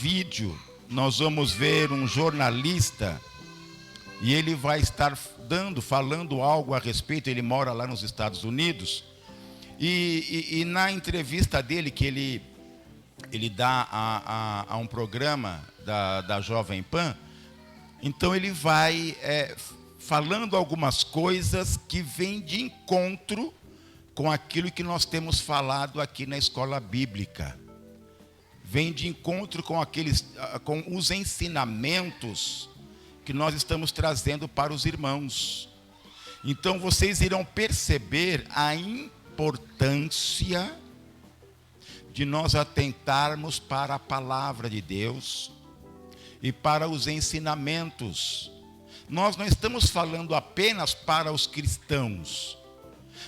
vídeo, nós vamos ver um jornalista e ele vai estar falando algo a respeito. Ele mora lá nos Estados Unidos e na entrevista dele que ele dá a um programa da Jovem Pan, então ele vai falando algumas coisas que vêm de encontro com aquilo que nós temos falado aqui na escola bíblica. Vem de encontro com os ensinamentos que nós estamos trazendo para os irmãos. Então vocês irão perceber a importância de nós atentarmos para a palavra de Deus e para os ensinamentos. Nós não estamos falando apenas para os cristãos,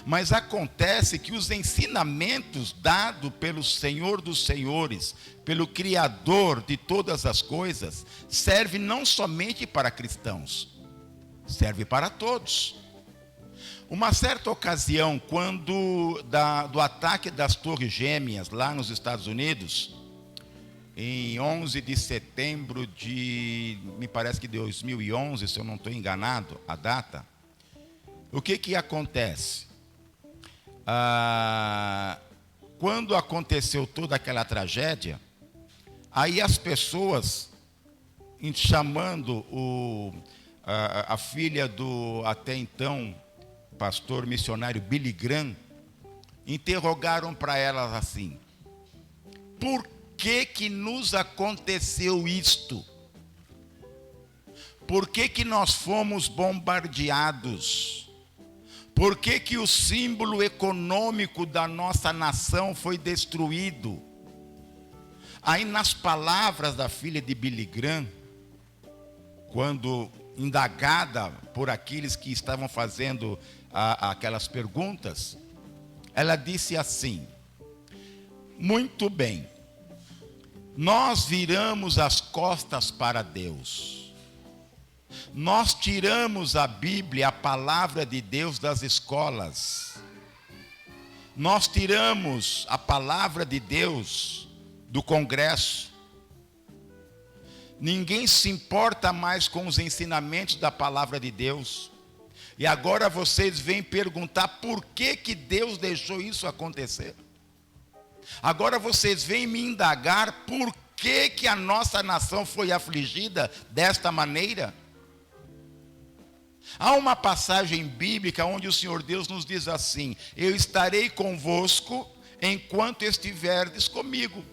mas acontece que os ensinamentos dados pelo Senhor dos Senhores, pelo Criador de todas as coisas, servem não somente para cristãos, serve para todos. Uma certa ocasião, quando do ataque das Torres Gêmeas lá nos Estados Unidos, em 11 de setembro de, me parece que de 2011, se eu não estou enganado, a data, o que acontece? Quando aconteceu toda aquela tragédia, aí as pessoas, chamando a filha do até então pastor missionário Billy Graham, interrogaram para elas assim: por que nos aconteceu isto? Por que nós fomos bombardeados? Por que o símbolo econômico da nossa nação foi destruído? Aí, nas palavras da filha de Billy Graham, quando indagada por aqueles que estavam fazendo aquelas perguntas, ela disse assim: muito bem, nós viramos as costas para Deus. Nós tiramos a Bíblia, a palavra de Deus, das escolas. Nós tiramos a palavra de Deus do Congresso. Ninguém se importa mais com os ensinamentos da palavra de Deus. E agora vocês vêm perguntar por que Deus deixou isso acontecer. Agora vocês vêm me indagar por que a nossa nação foi afligida desta maneira. Há uma passagem bíblica onde o Senhor Deus nos diz assim: eu estarei convosco enquanto estiverdes comigo.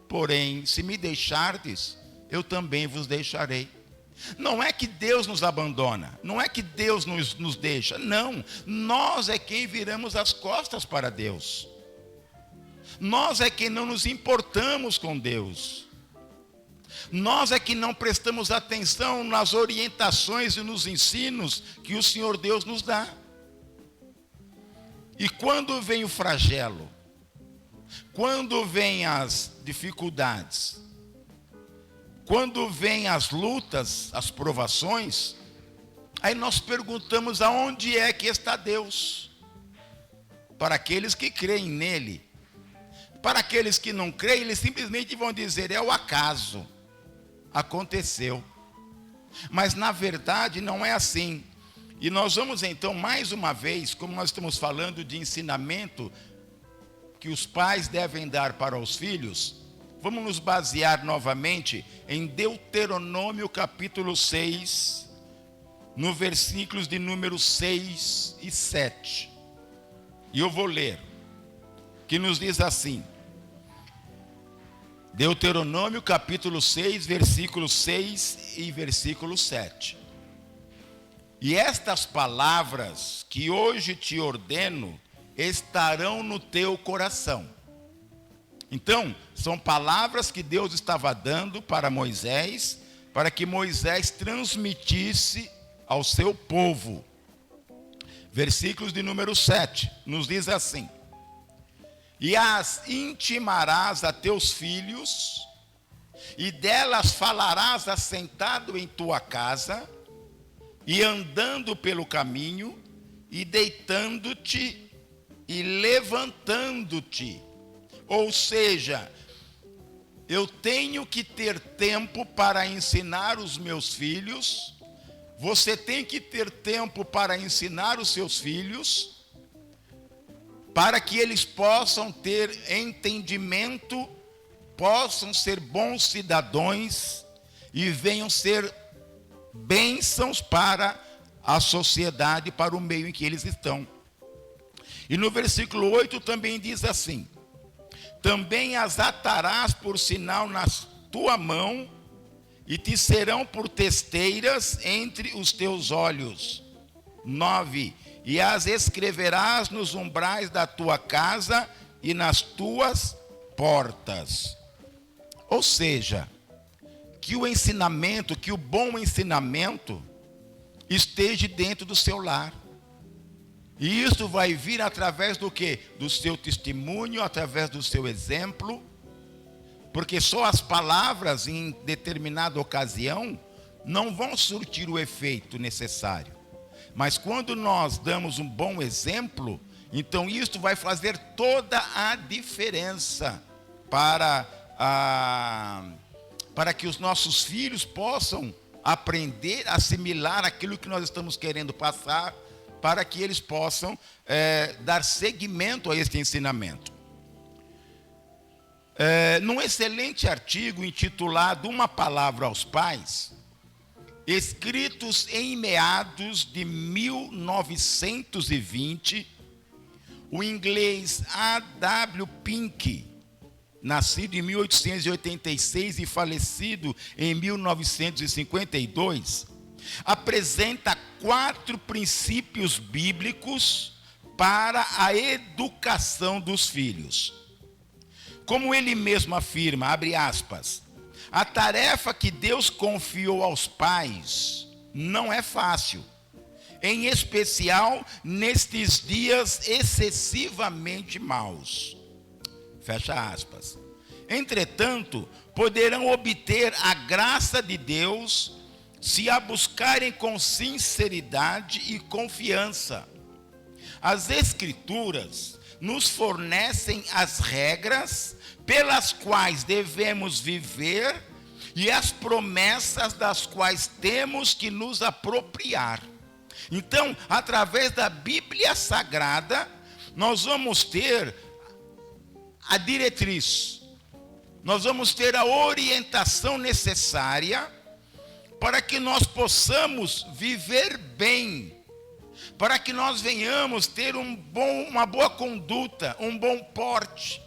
Porém, se me deixardes, eu também vos deixarei. Não é que Deus nos abandona, não é que Deus nos deixa, não. Nós é quem viramos as costas para Deus. Nós é quem não nos importamos com Deus. Nós é que não prestamos atenção nas orientações e nos ensinos que o Senhor Deus nos dá. E quando vem o flagelo, quando vem as dificuldades, quando vem as lutas, as provações, aí nós perguntamos aonde é que está Deus? Para aqueles que creem nele. Para aqueles que não creem, eles simplesmente vão dizer: é o acaso, aconteceu. Mas na verdade não é assim. E nós vamos então mais uma vez, como nós estamos falando de ensinamento que os pais devem dar para os filhos, vamos nos basear novamente em Deuteronômio capítulo 6, no versículos de número 6 e 7. E eu vou ler, que nos diz assim: Deuteronômio capítulo 6, versículo 6 e versículo 7. E estas palavras que hoje te ordeno estarão no teu coração. Então, são palavras que Deus estava dando para Moisés, para que Moisés transmitisse ao seu povo. Versículos de número 7, nos diz assim: e as intimarás a teus filhos, e delas falarás assentado em tua casa, e andando pelo caminho, e deitando-te, e levantando-te. Ou seja, eu tenho que ter tempo para ensinar os meus filhos, você tem que ter tempo para ensinar os seus filhos, para que eles possam ter entendimento, possam ser bons cidadãos e venham ser bênçãos para a sociedade, para o meio em que eles estão. E no versículo 8 também diz assim: também as atarás por sinal na tua mão, e te serão por testeiras entre os teus olhos. 9. E as escreverás nos umbrais da tua casa e nas tuas portas. Ou seja, que o ensinamento, que o bom ensinamento esteja dentro do seu lar. E isso vai vir através do quê? Do seu testemunho, através do seu exemplo. Porque só as palavras em determinada ocasião não vão surtir o efeito necessário. Mas quando nós damos um bom exemplo, então isto vai fazer toda a diferença para que os nossos filhos possam aprender, assimilar aquilo que nós estamos querendo passar, para que eles possam dar seguimento a este ensinamento. Num excelente artigo intitulado Uma Palavra aos Pais, escritos em meados de 1920, o inglês A.W. Pink, nascido em 1886 e falecido em 1952, apresenta 4 princípios bíblicos para a educação dos filhos. Como ele mesmo afirma, abre aspas, a tarefa que Deus confiou aos pais não é fácil, em especial nestes dias excessivamente maus. Fecha aspas. Entretanto, poderão obter a graça de Deus se a buscarem com sinceridade e confiança. As Escrituras nos fornecem as regras pelas quais devemos viver e as promessas das quais temos que nos apropriar. Então, através da Bíblia Sagrada, nós vamos ter a diretriz, nós vamos ter a orientação necessária para que nós possamos viver bem, para que nós venhamos ter uma boa conduta, um bom porte.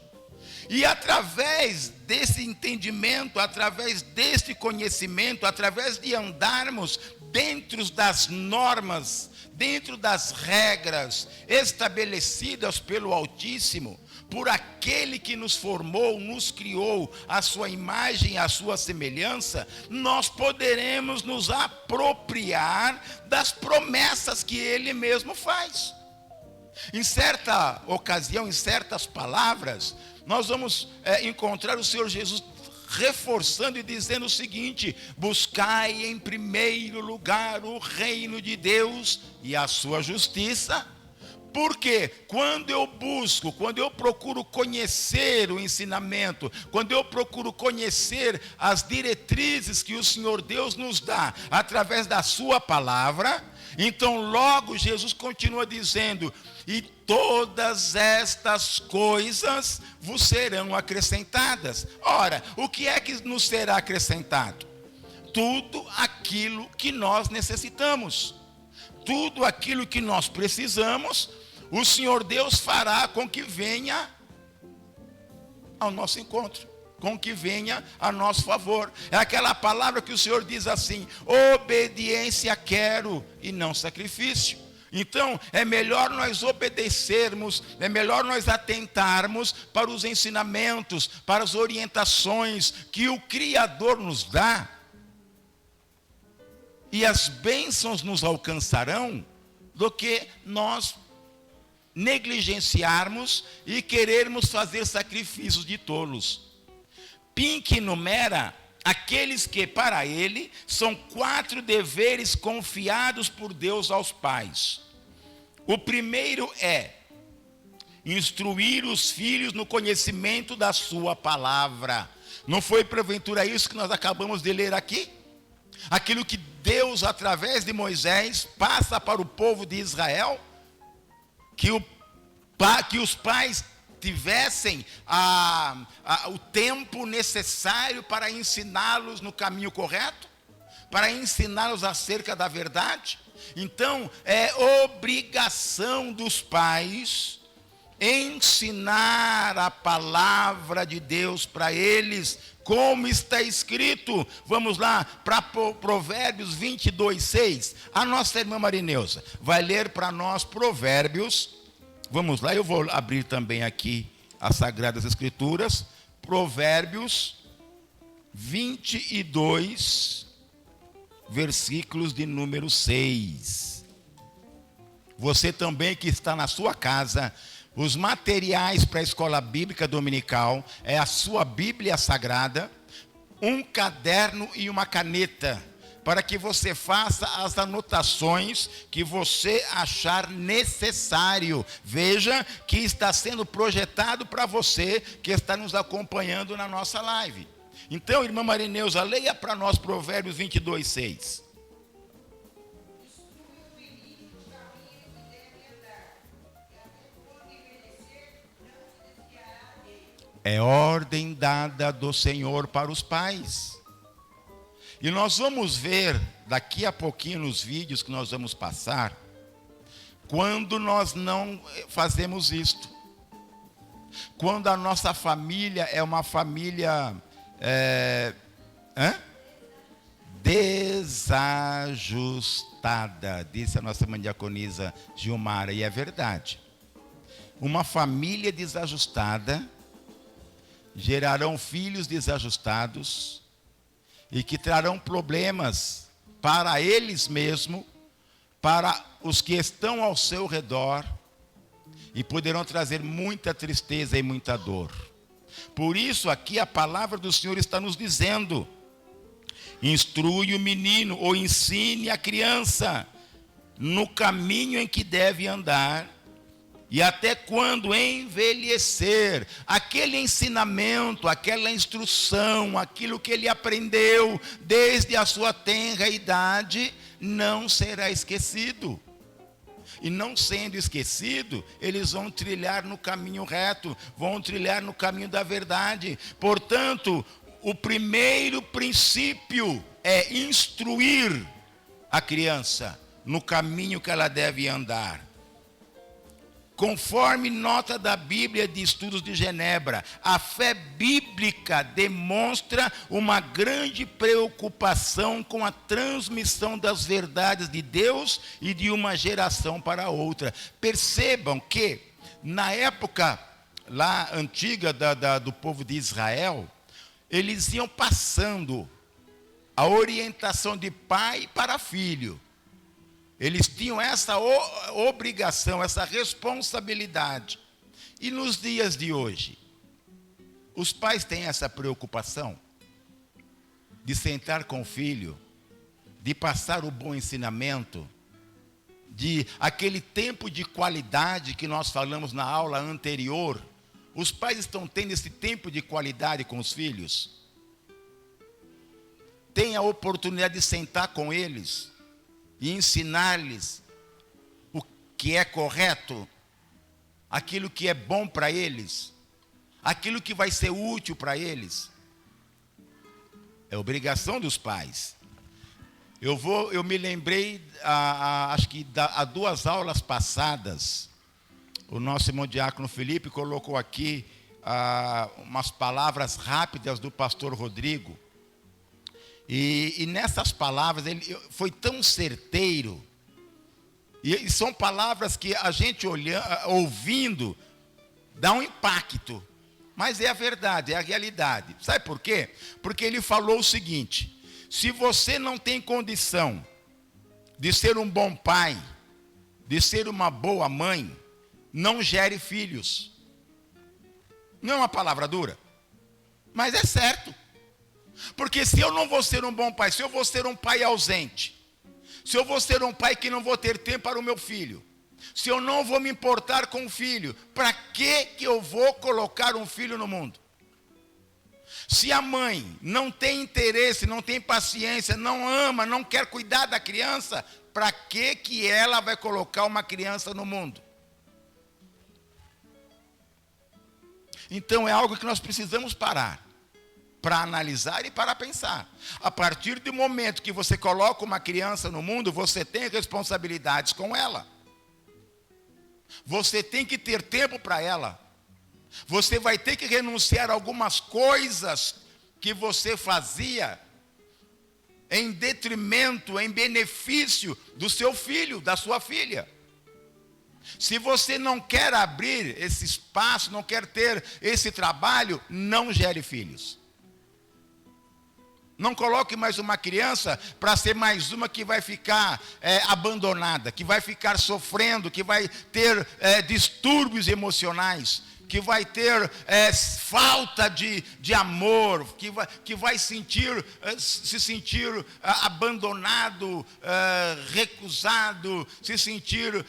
E através desse entendimento, através deste conhecimento, através de andarmos dentro das normas, dentro das regras estabelecidas pelo Altíssimo, por aquele que nos formou, nos criou, a sua imagem e a sua semelhança, nós poderemos nos apropriar das promessas que ele mesmo faz. Em certa ocasião, em certas palavras, nós vamos encontrar o Senhor Jesus reforçando e dizendo o seguinte: buscai em primeiro lugar o reino de Deus e a sua justiça. Porque quando eu busco, quando eu procuro conhecer o ensinamento, quando eu procuro conhecer as diretrizes que o Senhor Deus nos dá através da sua palavra, então logo Jesus continua dizendo: e todas estas coisas vos serão acrescentadas. Ora, o que é que nos será acrescentado? Tudo aquilo que nós necessitamos. Tudo aquilo que nós precisamos, o Senhor Deus fará com que venha ao nosso encontro, com que venha a nosso favor. É aquela palavra que o Senhor diz assim: obediência quero e não sacrifício. Então, é melhor nós obedecermos, é melhor nós atentarmos para os ensinamentos, para as orientações que o Criador nos dá, e as bênçãos nos alcançarão, do que nós negligenciarmos e querermos fazer sacrifícios de tolos. Pink enumera aqueles que, para ele, são 4 deveres confiados por Deus aos pais. O primeiro é instruir os filhos no conhecimento da sua palavra. Não foi porventura isso que nós acabamos de ler aqui? Aquilo que Deus, através de Moisés, passa para o povo de Israel, que os pais tivessem o tempo necessário para ensiná-los no caminho correto, para ensiná-los acerca da verdade. Então, é obrigação dos pais ensinar a palavra de Deus para eles, como está escrito. Vamos lá para Provérbios 22:6. A nossa irmã Marineuza vai ler para nós Provérbios. Vamos lá, eu vou abrir também aqui as Sagradas Escrituras. Provérbios 22, versículos de número 6. Você também que está na sua casa, os materiais para a escola bíblica dominical é a sua Bíblia Sagrada, um caderno e uma caneta, para que você faça as anotações que você achar necessário. Veja que está sendo projetado para você que está nos acompanhando na nossa live. Então, irmã Marineuza, leia para nós Provérbios 22:6. É ordem dada do Senhor para os pais. E nós vamos ver daqui a pouquinho nos vídeos que nós vamos passar, quando nós não fazemos isto. Quando a nossa família é uma família desajustada, disse a nossa irmã diaconisa Gilmara, e é verdade. Uma família desajustada gerarão filhos desajustados e que trarão problemas para eles mesmos, para os que estão ao seu redor, e poderão trazer muita tristeza e muita dor. Por isso aqui a palavra do Senhor está nos dizendo: instrui o menino, ou ensine a criança no caminho em que deve andar, e até quando envelhecer, aquele ensinamento, aquela instrução, aquilo que ele aprendeu desde a sua tenra idade, não será esquecido. E não sendo esquecido, eles vão trilhar no caminho reto, vão trilhar no caminho da verdade. Portanto, o primeiro princípio é instruir a criança no caminho que ela deve andar. Conforme nota da Bíblia de Estudos de Genebra, a fé bíblica demonstra uma grande preocupação com a transmissão das verdades de Deus e de uma geração para outra. Percebam que, na época lá antiga do povo de Israel, eles iam passando a orientação de pai para filho. Eles tinham essa obrigação, essa responsabilidade. E nos dias de hoje, os pais têm essa preocupação de sentar com o filho, de passar o bom ensinamento, de aquele tempo de qualidade que nós falamos na aula anterior. Os pais estão tendo esse tempo de qualidade com os filhos? Tem a oportunidade de sentar com eles e ensinar-lhes o que é correto, aquilo que é bom para eles, aquilo que vai ser útil para eles. É obrigação dos pais. Eu me lembrei, acho que há 2 aulas passadas, o nosso irmão diácono Felipe colocou aqui umas palavras rápidas do pastor Rodrigo. E nessas palavras, ele foi tão certeiro, e são palavras que a gente ouvindo, dá um impacto, mas é a verdade, é a realidade. Sabe por quê? Porque ele falou o seguinte: se você não tem condição de ser um bom pai, de ser uma boa mãe, não gere filhos. Não é uma palavra dura, mas é certo. Porque se eu não vou ser um bom pai, se eu vou ser um pai ausente, se eu vou ser um pai que não vou ter tempo para o meu filho, se eu não vou me importar com o filho, para que eu vou colocar um filho no mundo? Se a mãe não tem interesse, não tem paciência, não ama, não quer cuidar da criança, para que ela vai colocar uma criança no mundo? Então é algo que nós precisamos parar, para analisar e para pensar. A partir do momento que você coloca uma criança no mundo, você tem responsabilidades com ela. Você tem que ter tempo para ela. Você vai ter que renunciar a algumas coisas que você fazia em detrimento, em benefício do seu filho, da sua filha. Se você não quer abrir esse espaço, não quer ter esse trabalho, não gere filhos. Não coloque mais uma criança para ser mais uma que vai ficar abandonada, que vai ficar sofrendo, que vai ter distúrbios emocionais, que vai ter falta de amor, que vai se sentir abandonado, recusado, se sentir,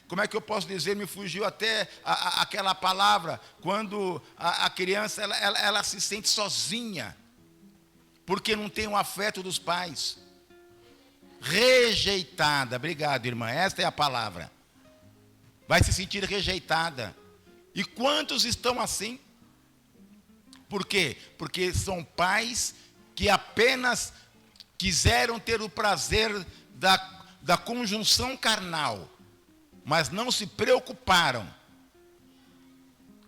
como é que eu posso dizer, me fugiu até aquela palavra, quando a criança ela se sente sozinha, porque não tem o afeto dos pais. Rejeitada, obrigado, irmã, esta é a palavra. Vai se sentir rejeitada. E quantos estão assim? Por quê? Porque são pais que apenas quiseram ter o prazer da conjunção carnal, mas não se preocuparam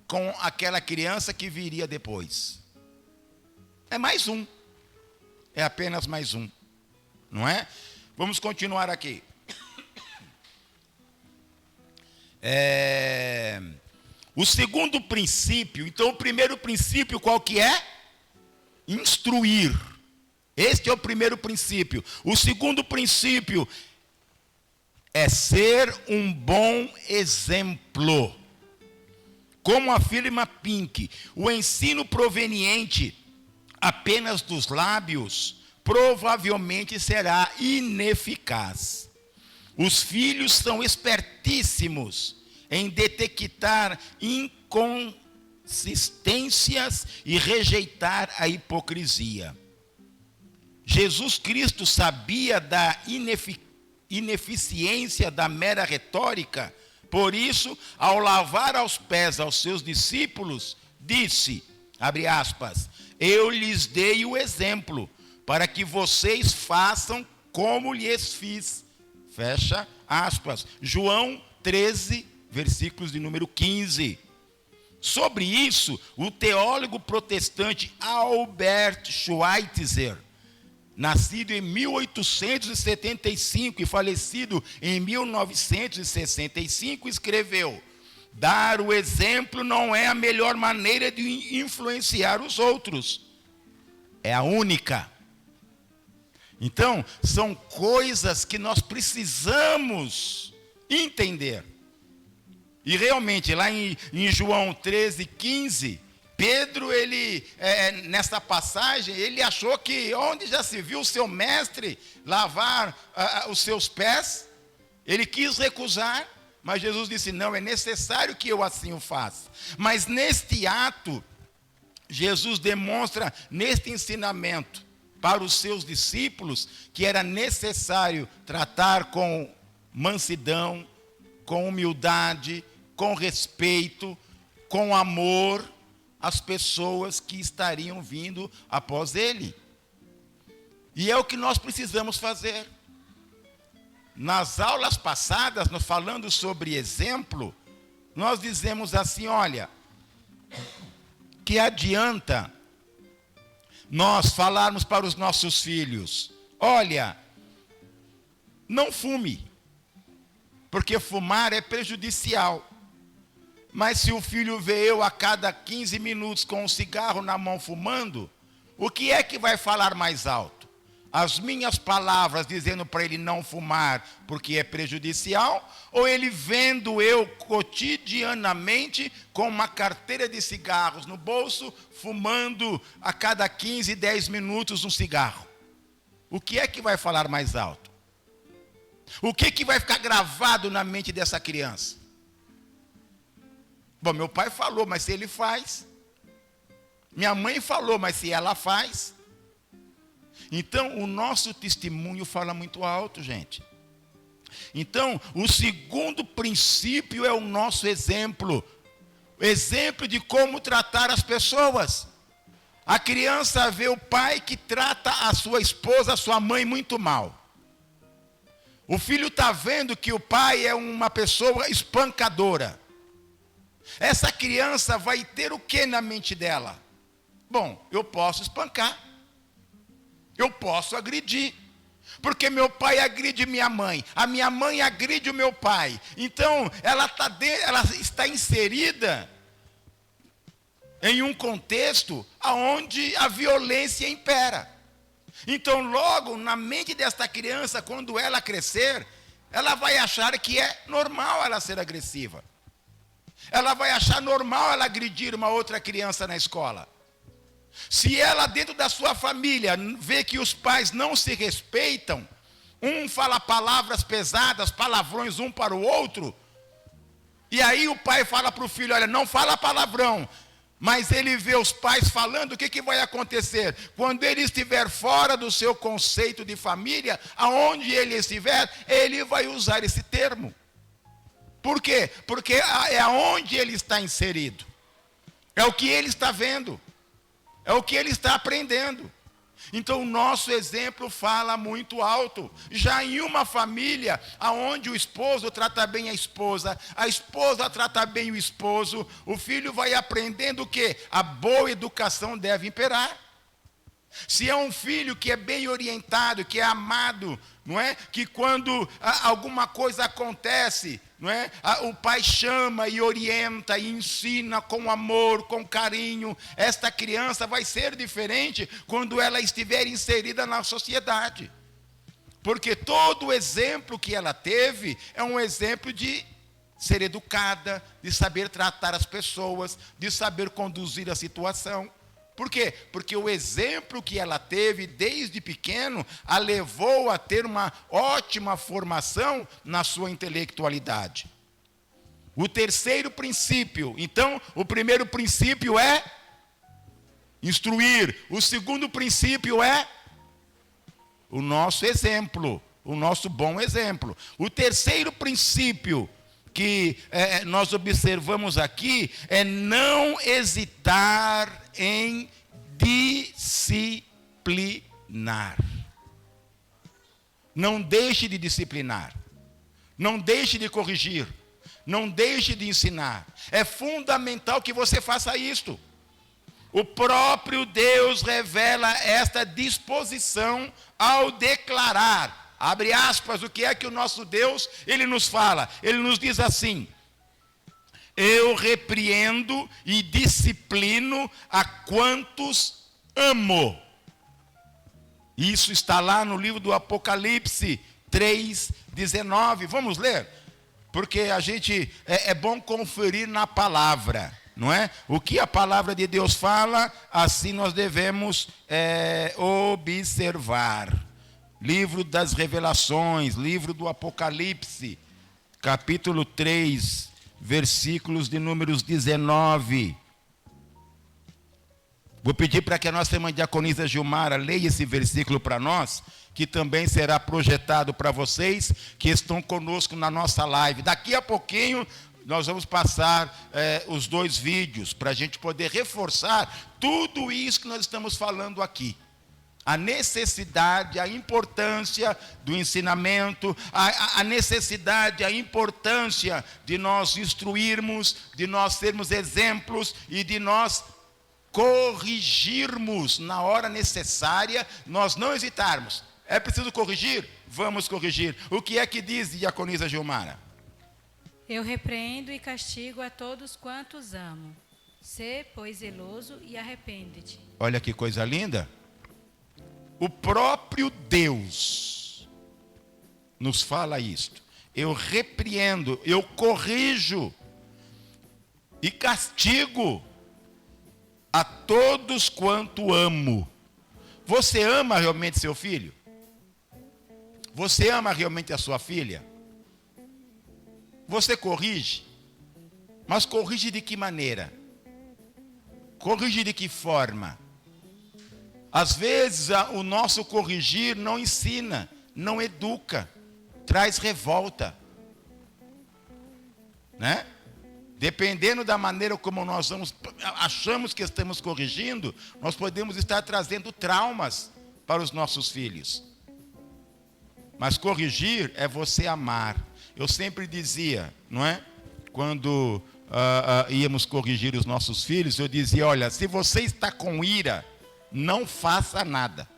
com aquela criança que viria depois. É mais um. É apenas mais um. Não é? Vamos continuar aqui. O segundo princípio, então o primeiro princípio qual que é? Instruir. Este é o primeiro princípio. O segundo princípio é ser um bom exemplo. Como afirma Pink, o ensino proveniente apenas dos lábios provavelmente será ineficaz. Os filhos são espertíssimos em detectar inconsistências e rejeitar a hipocrisia. Jesus Cristo sabia da ineficiência da mera retórica, por isso, ao lavar aos pés aos seus discípulos, disse, abre aspas, eu lhes dei o exemplo, para que vocês façam como lhes fiz. Fecha aspas. João 13, versículos de número 15. Sobre isso, o teólogo protestante Albert Schweitzer, nascido em 1875 e falecido em 1965, escreveu: dar o exemplo não é a melhor maneira de influenciar os outros, é a única. Então, são coisas que nós precisamos entender. E realmente, lá em João 13, 15, Pedro, nessa passagem, ele achou que onde já se viu o seu mestre lavar os seus pés, ele quis recusar, mas Jesus disse, não, é necessário que eu assim o faça. Mas neste ato, Jesus demonstra neste ensinamento para os seus discípulos que era necessário tratar com mansidão, com humildade, com respeito, com amor as pessoas que estariam vindo após ele. E é o que nós precisamos fazer. Nas aulas passadas, nós falando sobre exemplo, nós dizemos assim, olha, que adianta nós falarmos para os nossos filhos, olha, não fume, porque fumar é prejudicial. Mas se o filho vê eu a cada 15 minutos com um cigarro na mão fumando, o que é que vai falar mais alto? As minhas palavras dizendo para ele não fumar porque é prejudicial, ou ele vendo eu cotidianamente com uma carteira de cigarros no bolso, fumando a cada 15, 10 minutos um cigarro? O que é que vai falar mais alto? O que vai ficar gravado na mente dessa criança? Bom, meu pai falou, mas se ele faz, Minha mãe falou, mas se ela faz. Então, o nosso testemunho fala muito alto, gente. Então, o segundo princípio é o nosso exemplo. Exemplo de como tratar as pessoas. A criança vê o pai que trata a sua esposa, a sua mãe muito mal. O filho está vendo que o pai é uma pessoa espancadora. Essa criança vai ter o que na mente dela? Bom, eu posso espancar. Eu posso agredir. Porque meu pai agride minha mãe. A minha mãe agride o meu pai. Então, ela está inserida em um contexto onde a violência impera. Então, logo, na mente desta criança, quando ela crescer, ela vai achar que é normal ela ser agressiva. Ela vai achar normal ela agredir uma outra criança na escola. Se ela, dentro da sua família, vê que os pais não se respeitam, um fala palavras pesadas, palavrões um para o outro, e aí o pai fala para o filho, olha, não fala palavrão, mas ele vê os pais falando, o que vai acontecer? Quando ele estiver fora do seu conceito de família, aonde ele estiver, ele vai usar esse termo. Por quê? Porque é aonde ele está inserido. É o que ele está vendo. É o que ele está aprendendo. Então, o nosso exemplo fala muito alto. Já em uma família, onde o esposo trata bem a esposa trata bem o esposo, o filho vai aprendendo o quê? A boa educação deve imperar. Se é um filho que é bem orientado, que é amado, não é? Que quando alguma coisa acontece, não é? O pai chama e orienta e ensina com amor, com carinho. Esta criança vai ser diferente quando ela estiver inserida na sociedade. Porque todo o exemplo que ela teve é um exemplo de ser educada, de saber tratar as pessoas, de saber conduzir a situação. Por quê? Porque o exemplo que ela teve desde pequeno a levou a ter uma ótima formação na sua intelectualidade. O terceiro princípio, então, o primeiro princípio é instruir. O segundo princípio é o nosso exemplo, o nosso bom exemplo. O terceiro princípio que nós observamos aqui é não hesitar em disciplinar. Não deixe de disciplinar. Não deixe de corrigir. Não deixe de ensinar. É fundamental que você faça isto. O próprio Deus revela esta disposição ao declarar, abre aspas, o que é que o nosso Deus, ele nos fala? Ele nos diz assim: eu repreendo e disciplino a quantos amo. Isso está lá no livro do Apocalipse 3:19. Vamos ler? Porque a gente é bom conferir na palavra, não é? O que a palavra de Deus fala, assim nós devemos observar. Livro das Revelações, livro do Apocalipse, capítulo 3, versículos de números 19. Vou pedir para que a nossa irmã diaconisa Gilmara leia esse versículo para nós, que também será projetado para vocês que estão conosco na nossa live. Daqui a pouquinho nós vamos passar os 2 vídeos para a gente poder reforçar tudo isso que nós estamos falando aqui. A necessidade, a importância do ensinamento, a necessidade, a importância de nós instruirmos, de nós sermos exemplos e de nós corrigirmos na hora necessária, nós não hesitarmos. É preciso corrigir? Vamos corrigir. O que é que diz diaconisa Gilmara? Eu repreendo e castigo a todos quantos amo. Sê, pois, zeloso e arrepende-te. Olha que coisa linda. O próprio Deus nos fala isto. Eu repreendo, eu corrijo e castigo a todos quanto amo. Você ama realmente seu filho? Você ama realmente a sua filha? Você corrige? Mas corrige de que maneira? Corrigir de que forma? Às vezes o nosso corrigir não ensina, não educa, traz revolta, né? Dependendo da maneira como nós achamos que estamos corrigindo, nós podemos estar trazendo traumas para os nossos filhos. Mas corrigir é você amar. Eu sempre dizia, não é? Quando íamos corrigir os nossos filhos, eu dizia, olha, se você está com ira, não faça nada.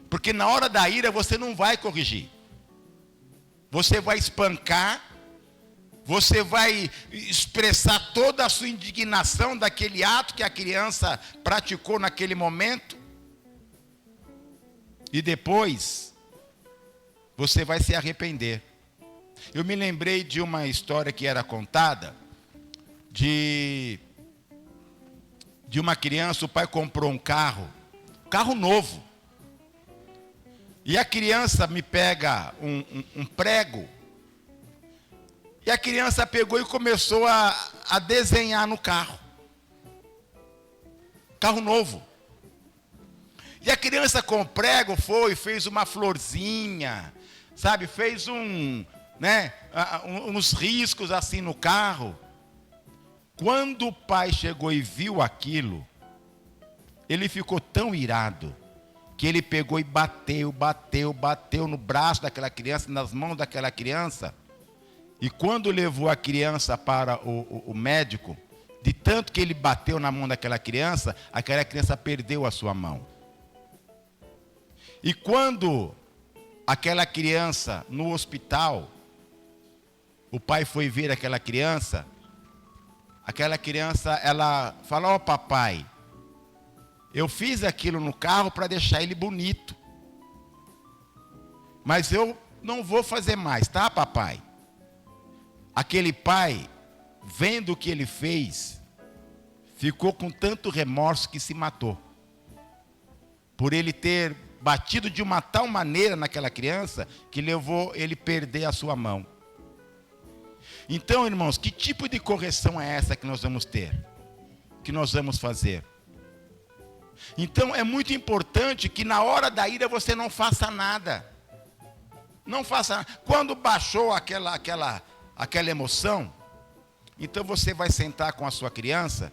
Porque na hora da ira você não vai corrigir. Você vai espancar, você vai expressar toda a sua indignação daquele ato que a criança praticou naquele momento. E depois, você vai se arrepender. Eu me lembrei de uma história que era contada, de uma criança. O pai comprou um carro novo. E a criança me pega um prego. E a criança pegou e começou a desenhar no carro. Carro novo. E a criança com o prego fez uma florzinha, sabe? Fez uns riscos assim no carro. Quando o pai chegou e viu aquilo, ele ficou tão irado, que ele pegou e bateu no braço daquela criança, nas mãos daquela criança. E quando levou a criança para o médico, de tanto que ele bateu na mão daquela criança perdeu a sua mão. E quando aquela criança no hospital, o pai foi ver aquela criança, ela falou, ó papai, eu fiz aquilo no carro para deixar ele bonito. Mas eu não vou fazer mais, tá, papai? Aquele pai, vendo o que ele fez, ficou com tanto remorso que se matou. Por ele ter batido de uma tal maneira naquela criança, que levou ele a perder a sua mão. Então, irmãos, que tipo de correção é essa que nós vamos ter? Que nós vamos fazer? Então, é muito importante que na hora da ira você não faça nada. Não faça nada. Quando baixou aquela emoção, então você vai sentar com a sua criança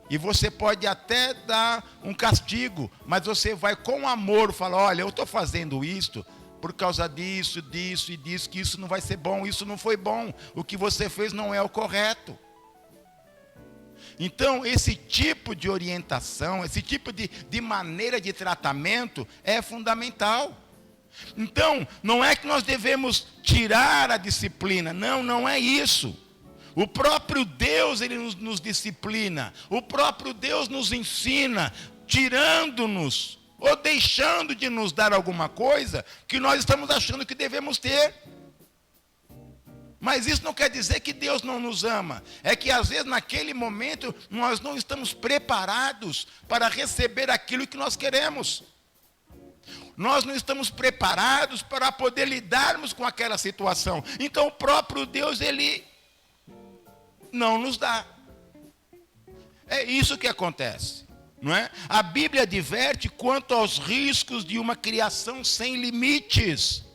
e você pode até dar um castigo, mas você vai com amor falar, olha, eu estou fazendo isto por causa disso, disso e disso, que isso não vai ser bom, isso não foi bom, o que você fez não é o correto. Então, esse tipo de orientação, esse tipo de maneira de tratamento é fundamental. Então, não é que nós devemos tirar a disciplina, não é isso. O próprio Deus, Ele nos disciplina, o próprio Deus nos ensina, tirando-nos, ou deixando de nos dar alguma coisa que nós estamos achando que devemos ter. Mas isso não quer dizer que Deus não nos ama. É que às vezes naquele momento nós não estamos preparados para receber aquilo que nós queremos. Nós não estamos preparados para poder lidarmos com aquela situação. Então o próprio Deus, Ele não nos dá. É isso que acontece, não é? A Bíblia adverte quanto aos riscos de uma criação sem limites.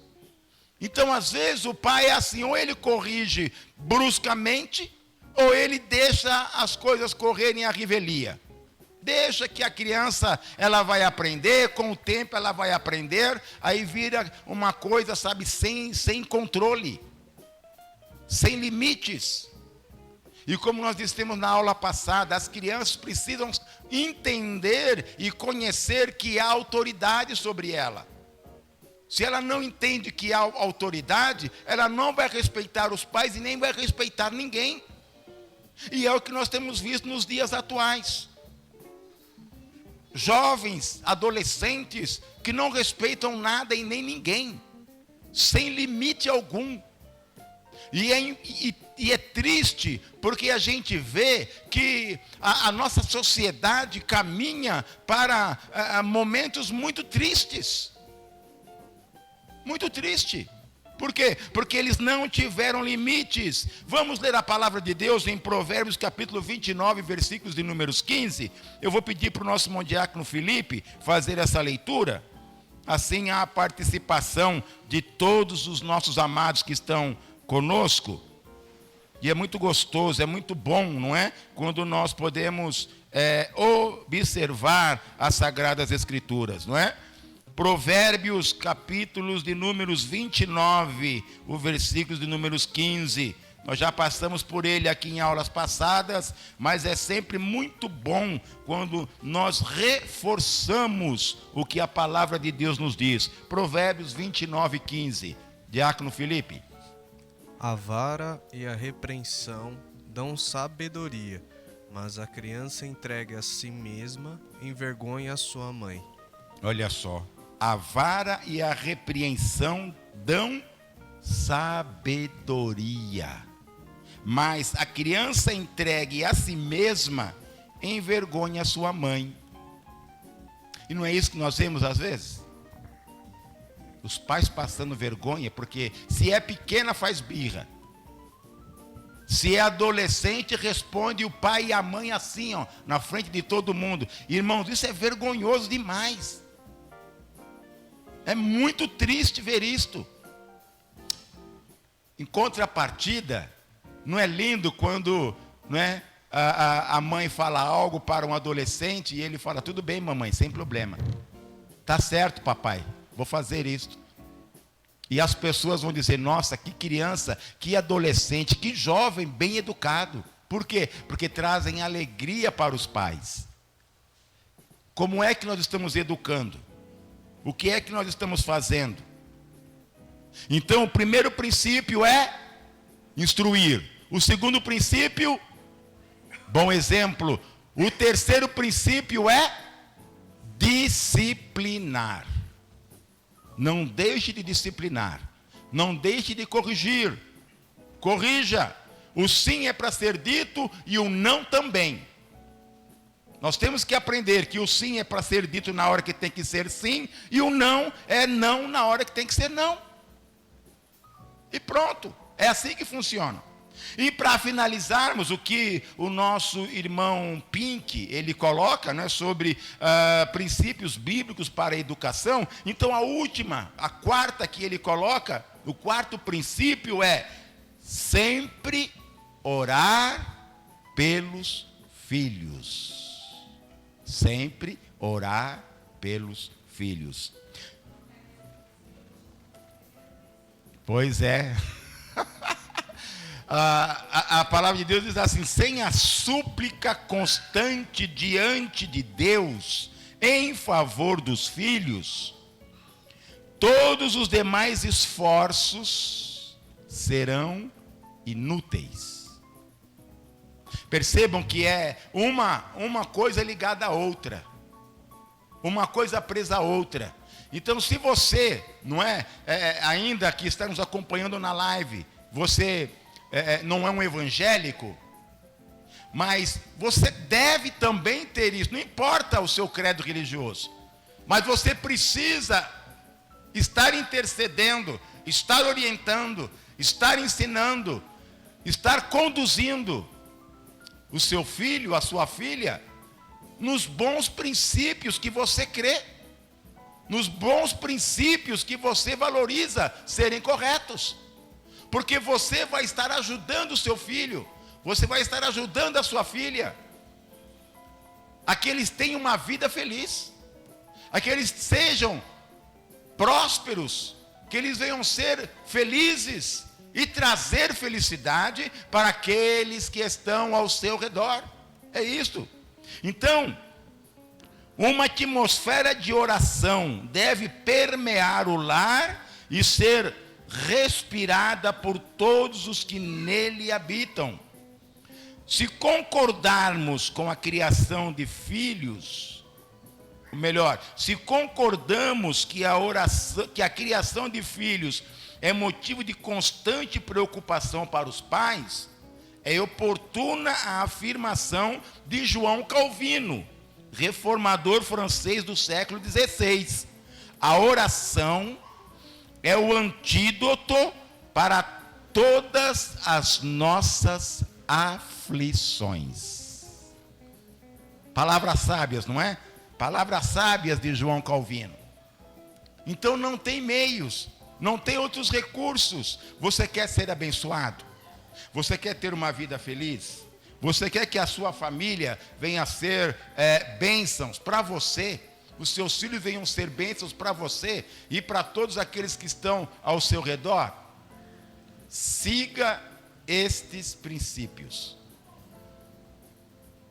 Então, às vezes, o pai é assim, ou ele corrige bruscamente, ou ele deixa as coisas correrem à revelia. Deixa que a criança, ela vai aprender, com o tempo ela vai aprender, aí vira uma coisa, sabe, sem controle, sem limites. E como nós dissemos na aula passada, as crianças precisam entender e conhecer que há autoridade sobre ela. Se ela não entende que há autoridade, ela não vai respeitar os pais e nem vai respeitar ninguém. E é o que nós temos visto nos dias atuais. Jovens, adolescentes, que não respeitam nada e nem ninguém, sem limite algum. E é triste, porque a gente vê que a nossa sociedade caminha para momentos muito tristes. Muito triste. Por quê? Porque eles não tiveram limites. Vamos ler a palavra de Deus em Provérbios capítulo 29, versículos de números 15. Eu vou pedir para o nosso irmão diácono Felipe fazer essa leitura. Assim há a participação de todos os nossos amados que estão conosco. E é muito gostoso, é muito bom, não é? Quando nós podemos observar as Sagradas Escrituras, não é? Provérbios, capítulos de números 29, o versículo de números 15. Nós já passamos por ele aqui em aulas passadas, mas é sempre muito bom quando nós reforçamos o que a palavra de Deus nos diz. Provérbios 29, 15. Diácono Felipe. A vara e a repreensão dão sabedoria, mas a criança entregue a si mesma envergonha a sua mãe. Olha só. A vara e a repreensão dão sabedoria, mas a criança entregue a si mesma envergonha a sua mãe. E não é isso que nós vemos às vezes? Os pais passando vergonha, porque se é pequena faz birra. Se é adolescente, responde o pai e a mãe assim, ó, na frente de todo mundo. Irmãos, isso é vergonhoso demais. É muito triste ver isto. Em contrapartida, não é lindo quando, não é, a mãe fala algo para um adolescente e ele fala, tudo bem, mamãe, sem problema. Tá certo, papai, vou fazer isso. E as pessoas vão dizer, nossa, que criança, que adolescente, que jovem bem educado. Por quê? Porque trazem alegria para os pais. Como é que nós estamos educando? O que é que nós estamos fazendo? Então, o primeiro princípio é instruir. O segundo princípio, bom exemplo. O terceiro princípio é disciplinar. Não deixe de disciplinar. Não deixe de corrigir. Corrija. O sim é para ser dito e o não também. Nós temos que aprender que o sim é para ser dito na hora que tem que ser sim, e o não é não na hora que tem que ser não. E pronto, é assim que funciona. E para finalizarmos, o que o nosso irmão Pink, ele coloca, né, sobre princípios bíblicos para a educação. Então a quarta que ele coloca, o quarto princípio é sempre orar pelos filhos. Sempre orar pelos filhos. Pois é. A palavra de Deus diz assim: sem a súplica constante diante de Deus em favor dos filhos, todos os demais esforços serão inúteis. Percebam que é uma coisa ligada à outra, uma coisa presa à outra. Então, se você, não ainda que está nos acompanhando na live, você não é um evangélico, mas você deve também ter isso, não importa o seu credo religioso, mas você precisa estar intercedendo, estar orientando, estar ensinando, estar conduzindo o seu filho, a sua filha, nos bons princípios que você crê, nos bons princípios que você valoriza serem corretos, porque você vai estar ajudando o seu filho, você vai estar ajudando a sua filha, a que eles tenham uma vida feliz, a que eles sejam prósperos, que eles venham ser felizes, e trazer felicidade para aqueles que estão ao seu redor. É isto. Então, uma atmosfera de oração deve permear o lar e ser respirada por todos os que nele habitam. Se concordarmos com a criação de filhos, ou melhor, se concordamos que a criação de filhos é motivo de constante preocupação para os pais, é oportuna a afirmação de João Calvino, reformador francês do século XVI. A oração é o antídoto para todas as nossas aflições. Palavras sábias, não é? Palavras sábias de João Calvino. Então não tem meios, não tem outros recursos. Você quer ser abençoado? Você quer ter uma vida feliz? Você quer que a sua família venha a ser bênçãos para você? Os seus filhos venham ser bênçãos para você e para todos aqueles que estão ao seu redor? Siga estes princípios.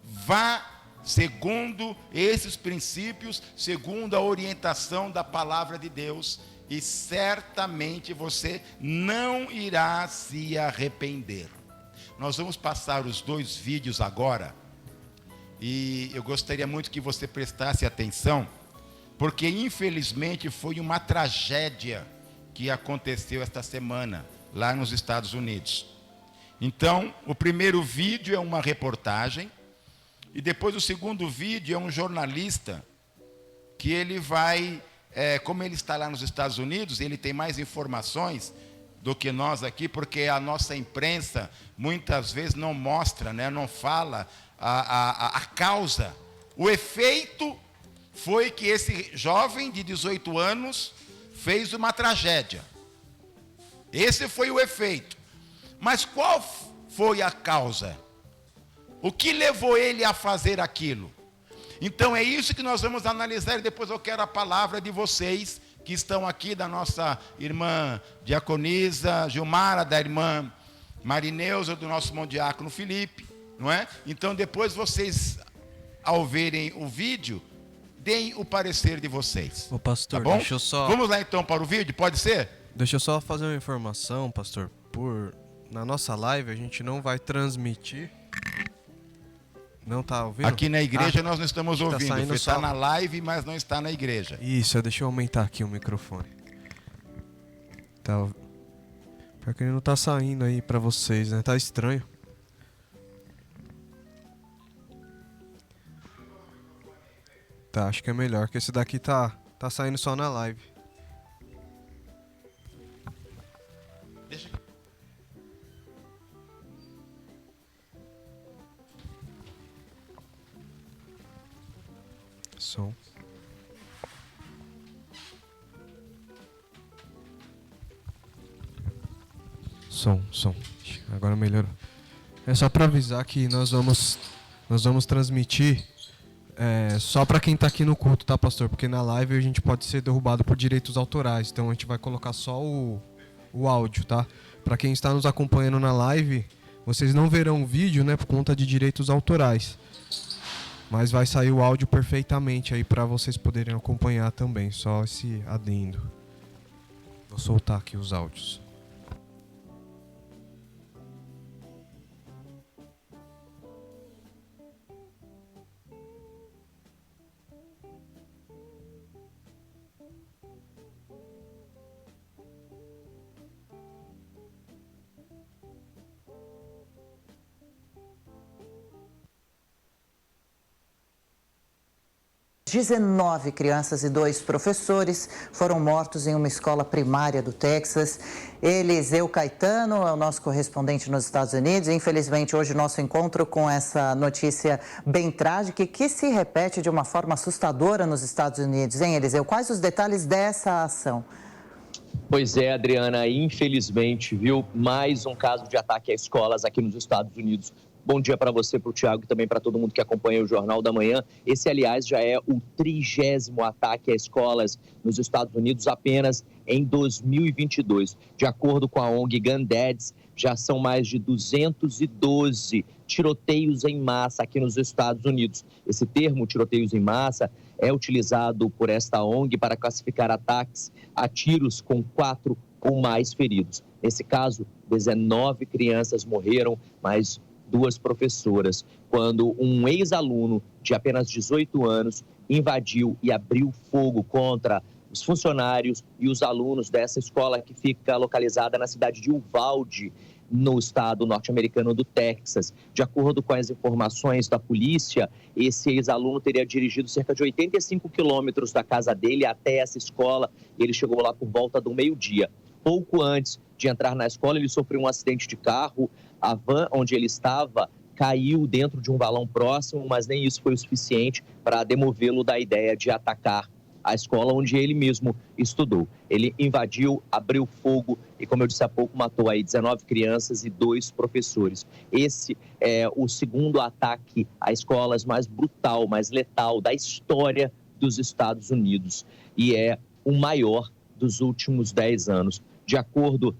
Vá segundo esses princípios, segundo a orientação da palavra de Deus, e certamente você não irá se arrepender. Nós vamos passar os 2 vídeos agora, e eu gostaria muito que você prestasse atenção, porque infelizmente foi uma tragédia que aconteceu esta semana, lá nos Estados Unidos. Então, o primeiro vídeo é uma reportagem, e depois o segundo vídeo é um jornalista, que ele vai, como ele está lá nos Estados Unidos, ele tem mais informações do que nós aqui, porque a nossa imprensa muitas vezes não mostra, né, não fala a causa. O efeito foi que esse jovem de 18 anos fez uma tragédia. Esse foi o efeito. Mas qual foi a causa? O que levou ele a fazer aquilo? Então é isso que nós vamos analisar, e depois eu quero a palavra de vocês que estão aqui, da nossa irmã Diaconisa Gilmara, da irmã Marineuza, do nosso irmão Diácono Felipe, não é? Então depois vocês, ao verem o vídeo, deem o parecer de vocês. Ô pastor, tá bom? deixa eu só... Vamos lá então para o vídeo, pode ser? Deixa eu só fazer uma informação, pastor. Na nossa live a gente não vai transmitir. Não tá ouvindo? Aqui na igreja nós não estamos tá ouvindo. Você só... está na live, mas não está na igreja. Isso, deixa eu aumentar aqui o microfone. Tá. Pior que ele não tá saindo aí pra vocês, né? Tá estranho. Tá, acho que é melhor, que esse daqui tá saindo só na live. Deixa. Som. Som. Agora melhorou. É só para avisar que nós vamos transmitir só para quem tá aqui no culto, tá, pastor? Porque na live a gente pode ser derrubado por direitos autorais. Então a gente vai colocar só o áudio, tá? Para quem está nos acompanhando na live, vocês não verão o vídeo, né, por conta de direitos autorais. Mas vai sair o áudio perfeitamente aí para vocês poderem acompanhar também, só esse adendo. Vou soltar aqui os áudios. Dezenove crianças e 2 professores foram mortos em uma escola primária do Texas. Eliseu Caetano é o nosso correspondente nos Estados Unidos. Infelizmente, hoje nosso encontro com essa notícia bem trágica e que se repete de uma forma assustadora nos Estados Unidos. Hein, Eliseu? Quais os detalhes dessa ação? Pois é, Adriana, infelizmente, viu, mais um caso de ataque a escolas aqui nos Estados Unidos. Bom dia para você, para o Tiago e também para todo mundo que acompanha o Jornal da Manhã. Esse, aliás, já é o 30º ataque a escolas nos Estados Unidos apenas em 2022. De acordo com a ONG Gun Dads, já são mais de 212 tiroteios em massa aqui nos Estados Unidos. Esse termo, tiroteios em massa, é utilizado por esta ONG para classificar ataques a tiros com 4 ou mais feridos. Nesse caso, 19 crianças morreram, mas 2 professoras, quando um ex-aluno de apenas 18 anos invadiu e abriu fogo contra os funcionários e os alunos dessa escola que fica localizada na cidade de Uvalde, no estado norte-americano do Texas. De acordo com as informações da polícia, esse ex-aluno teria dirigido cerca de 85 quilômetros da casa dele até essa escola. Ele chegou lá por volta do meio-dia. Pouco antes de entrar na escola, ele sofreu um acidente de carro. A van onde ele estava caiu dentro de um valão próximo, mas nem isso foi o suficiente para demovê-lo da ideia de atacar a escola onde ele mesmo estudou. Ele invadiu, abriu fogo e, como eu disse há pouco, matou aí 19 crianças e 2 professores. Esse é o segundo ataque a escolas mais brutal, mais letal da história dos Estados Unidos e é o maior dos últimos 10 anos. De acordo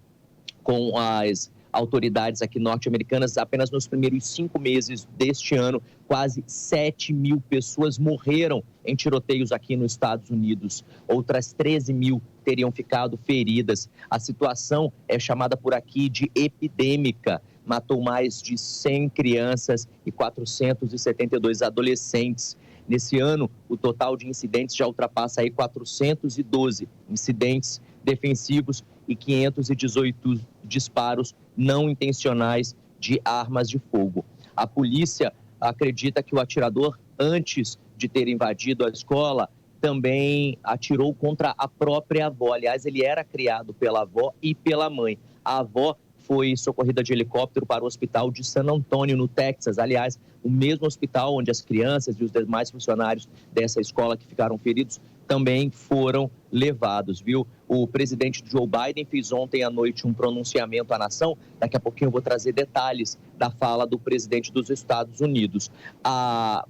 com as autoridades aqui norte-americanas, apenas nos primeiros 5 meses deste ano, quase 7 mil pessoas morreram em tiroteios aqui nos Estados Unidos. Outras 13 mil teriam ficado feridas. A situação é chamada por aqui de epidêmica. Matou mais de 100 crianças e 472 adolescentes. Nesse ano, o total de incidentes já ultrapassa aí 412 incidentes defensivos e 518 disparos não intencionais de armas de fogo. A polícia acredita que o atirador, antes de ter invadido a escola, também atirou contra a própria avó. Aliás, ele era criado pela avó e pela mãe. A avó foi socorrida de helicóptero para o hospital de San Antonio, no Texas. Aliás, o mesmo hospital onde as crianças e os demais funcionários dessa escola que ficaram feridos também foram levados, viu? O presidente Joe Biden fez ontem à noite um pronunciamento à nação. Daqui a pouquinho eu vou trazer detalhes da fala do presidente dos Estados Unidos. A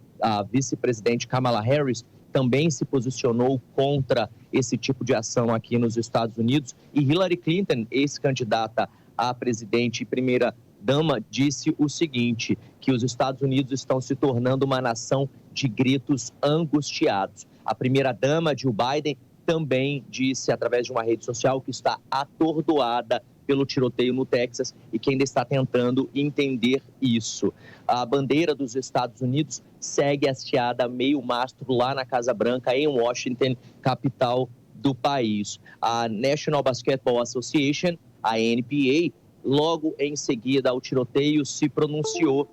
vice-presidente Kamala Harris também se posicionou contra esse tipo de ação aqui nos Estados Unidos. E Hillary Clinton, ex-candidata a presidente e primeira-dama, disse o seguinte, que os Estados Unidos estão se tornando uma nação de gritos angustiados. A primeira-dama, Jill Biden, também disse através de uma rede social que está atordoada pelo tiroteio no Texas e que ainda está tentando entender isso. A bandeira dos Estados Unidos segue hasteada a meio mastro lá na Casa Branca, em Washington, capital do país. A National Basketball Association, a NBA, logo em seguida ao tiroteio, se pronunciou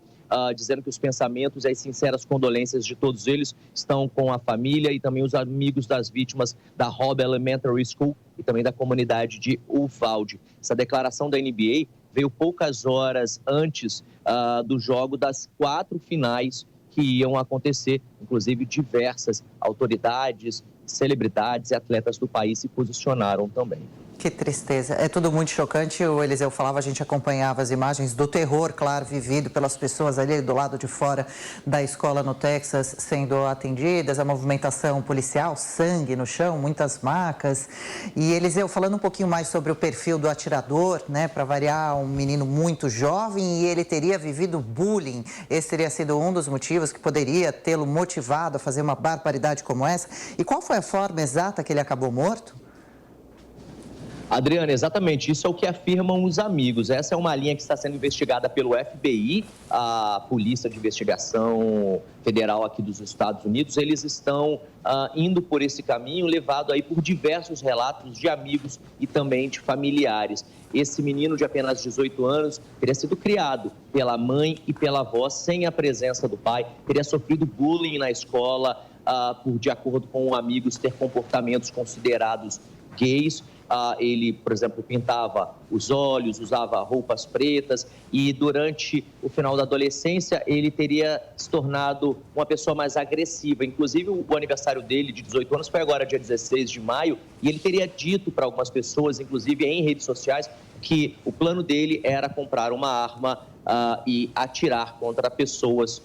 dizendo que os pensamentos e as sinceras condolências de todos eles estão com a família e também os amigos das vítimas da Robb Elementary School e também da comunidade de Uvalde. Essa declaração da NBA veio poucas horas antes do jogo das 4 finais que iam acontecer. Inclusive, diversas autoridades, celebridades e atletas do país se posicionaram também. Que tristeza. É tudo muito chocante. O Eliseu falava, a gente acompanhava as imagens do terror, claro, vivido pelas pessoas ali do lado de fora da escola no Texas, sendo atendidas, a movimentação policial, sangue no chão, muitas macas. E Eliseu, falando um pouquinho mais sobre o perfil do atirador, né, para variar, um menino muito jovem e ele teria vivido bullying. Esse teria sido um dos motivos que poderia tê-lo motivado a fazer uma barbaridade como essa. E qual foi a forma exata que ele acabou morto? Adriana, exatamente, isso é o que afirmam os amigos. Essa é uma linha que está sendo investigada pelo FBI, a Polícia de Investigação Federal aqui dos Estados Unidos. Eles estão indo por esse caminho, levado aí por diversos relatos de amigos e também de familiares. Esse menino de apenas 18 anos teria sido criado pela mãe e pela avó, sem a presença do pai, teria sofrido bullying na escola, por, de acordo com amigos, ter comportamentos considerados gays. Ele, por exemplo, pintava os olhos, usava roupas pretas e durante o final da adolescência ele teria se tornado uma pessoa mais agressiva. Inclusive o aniversário dele de 18 anos foi agora dia 16 de maio e ele teria dito para algumas pessoas, inclusive em redes sociais, que o plano dele era comprar uma arma e atirar contra pessoas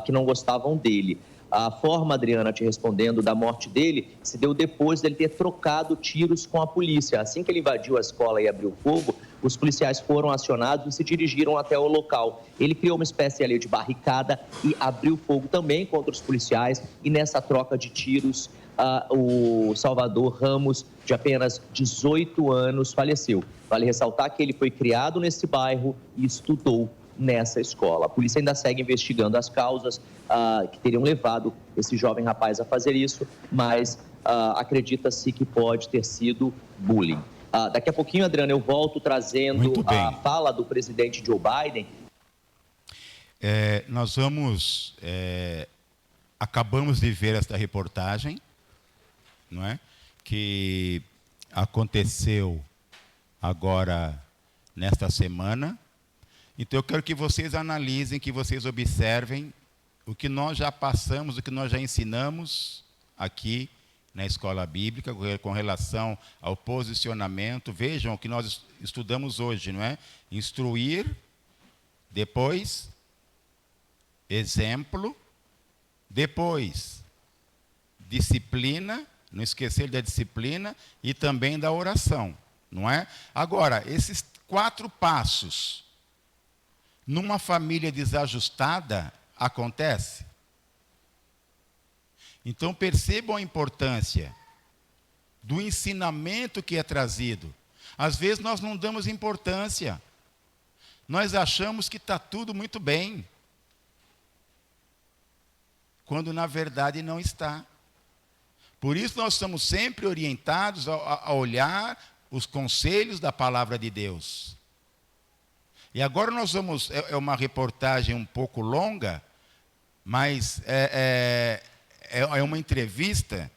que não gostavam dele. A forma, Adriana, te respondendo, da morte dele se deu depois dele ter trocado tiros com a polícia. Assim que ele invadiu a escola e abriu fogo, os policiais foram acionados e se dirigiram até o local. Ele criou uma espécie ali de barricada e abriu fogo também contra os policiais. E nessa troca de tiros, o Salvador Ramos, de apenas 18 anos, faleceu. Vale ressaltar que ele foi criado nesse bairro e estudou nessa escola. A polícia ainda segue investigando as causas que teriam levado esse jovem rapaz a fazer isso, mas acredita-se que pode ter sido bullying. Daqui a pouquinho, Adriana, eu volto trazendo a fala do presidente Joe Biden. Nós acabamos de ver esta reportagem, não é? Que aconteceu agora nesta semana. Então eu quero que vocês analisem, que vocês observem o que nós já passamos, o que nós já ensinamos aqui na escola bíblica com relação ao posicionamento. Vejam o que nós estudamos hoje, não é? Instruir, depois exemplo, depois disciplina, não esquecer da disciplina e também da oração, não é? Agora, esses 4 passos, numa família desajustada, acontece? Então, percebam a importância do ensinamento que é trazido. Às vezes, nós não damos importância. Nós achamos que está tudo muito bem, quando, na verdade, não está. Por isso, nós somos sempre orientados a olhar os conselhos da palavra de Deus. E agora nós vamos... É uma reportagem um pouco longa, mas é uma entrevista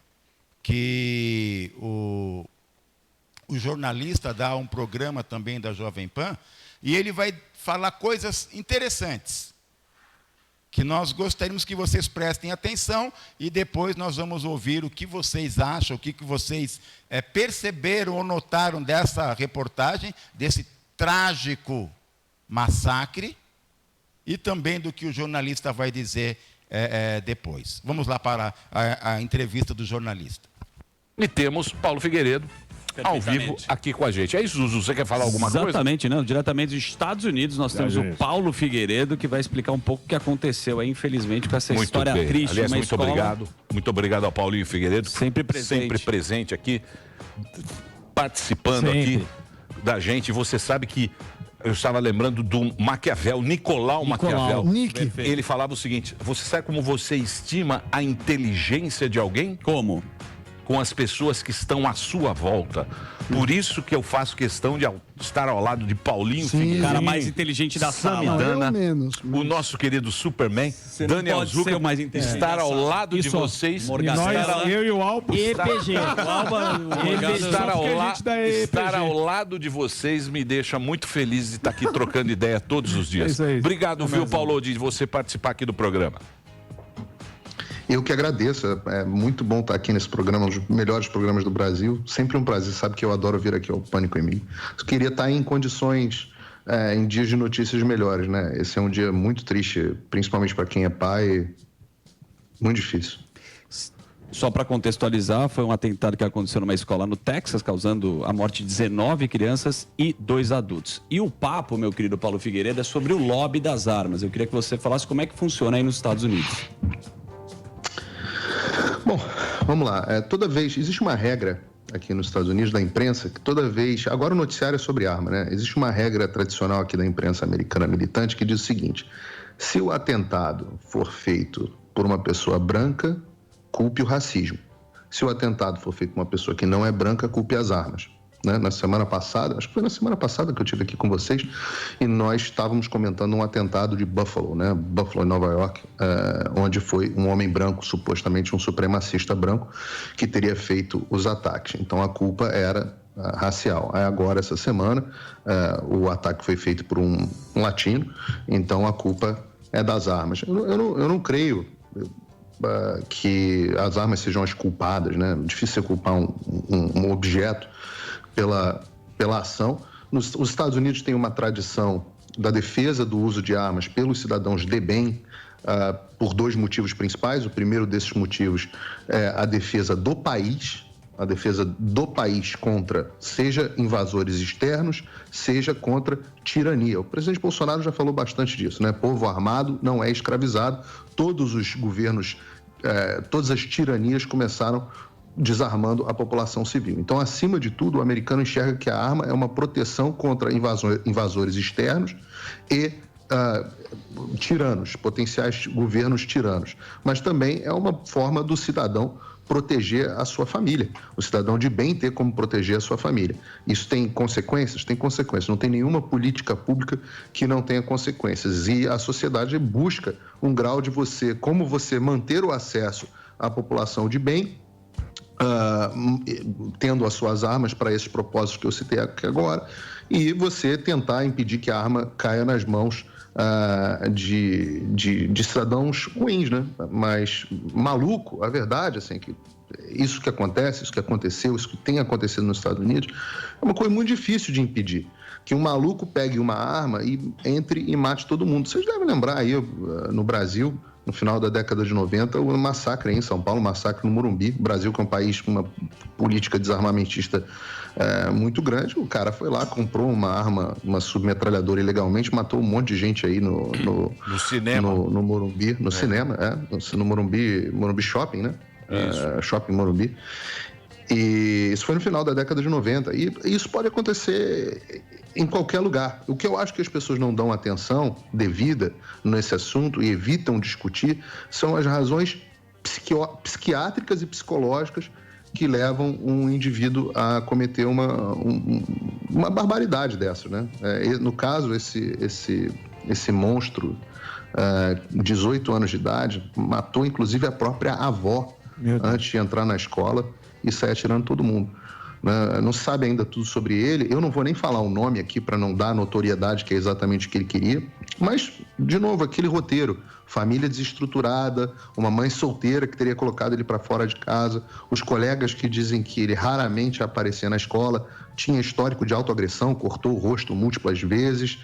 que o jornalista dá a um programa também da Jovem Pan, e ele vai falar coisas interessantes, que nós gostaríamos que vocês prestem atenção, e depois nós vamos ouvir o que vocês acham, o que vocês perceberam ou notaram dessa reportagem, desse trágico massacre, e também do que o jornalista vai dizer depois. Vamos lá para a entrevista do jornalista. E temos Paulo Figueiredo ao vivo aqui com a gente. É isso, Zuzu? Você quer falar alguma coisa? Exatamente, não. Diretamente dos Estados Unidos, nós temos o Paulo Figueiredo, que vai explicar um pouco o que aconteceu aí, infelizmente, com essa história triste. Aliás, muito obrigado. Muito obrigado ao Paulinho Figueiredo. Sempre presente. Sempre presente aqui, participando aqui da gente. Você sabe que eu estava lembrando do Maquiavel, Nicolau Maquiavel. Ele falava o seguinte: você sabe como você estima a inteligência de alguém? Como? Com as pessoas que estão à sua volta. Por isso que eu faço questão de estar ao lado de Paulinho Figueiredo, o cara mais inteligente da sala. Samidana, o nosso querido Superman, Daniel Zucca, estar ao lado de vocês. Eu e o Alba. Estar ao lado de vocês me deixa muito feliz de estar aqui trocando ideia todos os dias. Obrigado, viu, Paulo, de você participar aqui do programa. Eu que agradeço, é muito bom estar aqui nesse programa, um dos melhores programas do Brasil, sempre um prazer, sabe que eu adoro vir aqui ao Pânico em Mim. Eu queria estar em condições, em dias de notícias melhores, né? Esse é um dia muito triste, principalmente para quem é pai, muito difícil. Só para contextualizar, foi um atentado que aconteceu numa escola no Texas, causando a morte de 19 crianças e 2 adultos. E o papo, meu querido Paulo Figueiredo, é sobre o lobby das armas. Eu queria que você falasse como é que funciona aí nos Estados Unidos. Bom, vamos lá. Toda vez, existe uma regra aqui nos Estados Unidos da imprensa, que toda vez, agora o noticiário é sobre arma, né? Existe uma regra tradicional aqui da imprensa americana militante que diz o seguinte: se o atentado for feito por uma pessoa branca, culpe o racismo. Se o atentado for feito por uma pessoa que não é branca, culpe as armas. Né? Na semana passada, acho que foi na semana passada que eu estive aqui com vocês, e nós estávamos comentando um atentado de Buffalo, né? Buffalo, em Nova York, onde foi um homem branco, supostamente um supremacista branco, que teria feito os ataques. Então a culpa era racial. Aí agora, essa semana, o ataque foi feito por um latino, então a culpa é das armas. Eu não creio que as armas sejam as culpadas, né? Difícil você culpar um objeto pela ação. Os Estados Unidos têm uma tradição da defesa do uso de armas pelos cidadãos de bem, por 2 motivos principais. O primeiro desses motivos é a defesa do país contra, seja invasores externos, seja contra tirania. O presidente Bolsonaro já falou bastante disso, né? Povo armado não é escravizado. Todos os governos, todas as tiranias começaram desarmando a população civil. Então, acima de tudo, o americano enxerga que a arma é uma proteção contra invasores externos e tiranos, potenciais governos tiranos. Mas também é uma forma do cidadão proteger a sua família, o cidadão de bem ter como proteger a sua família. Isso tem consequências? Tem consequências. Não tem nenhuma política pública que não tenha consequências. E a sociedade busca um grau de como você manter o acesso à população de bem, tendo as suas armas para esses propósitos que eu citei aqui agora, e você tentar impedir que a arma caia nas mãos de cidadãos ruins, né? Mas maluco, a verdade, assim, que isso que acontece, isso que aconteceu, isso que tem acontecido nos Estados Unidos, é uma coisa muito difícil de impedir. Que um maluco pegue uma arma e entre e mate todo mundo. Vocês devem lembrar aí, no Brasil, no final da década de 90, o massacre em São Paulo, o massacre no Morumbi. O Brasil, que é um país com uma política desarmamentista muito grande, o cara foi lá, comprou uma arma, uma submetralhadora ilegalmente, matou um monte de gente aí no cinema. No Morumbi, no cinema, no Morumbi Shopping, né? Shopping Morumbi. E isso foi no final da década de 90. E isso pode acontecer em qualquer lugar. O que eu acho que as pessoas não dão atenção devida nesse assunto e evitam discutir são as razões psiquiátricas e psicológicas que levam um indivíduo a cometer uma barbaridade dessa, né? No caso, esse monstro, 18 anos de idade, matou inclusive a própria avó antes de entrar na escola e sair atirando todo mundo. Não se sabe ainda tudo sobre ele. Eu não vou nem falar o nome aqui para não dar notoriedade, que é exatamente o que ele queria. Mas, de novo, aquele roteiro. Família desestruturada, uma mãe solteira que teria colocado ele para fora de casa, os colegas que dizem que ele raramente aparecia na escola, tinha histórico de autoagressão, cortou o rosto múltiplas vezes,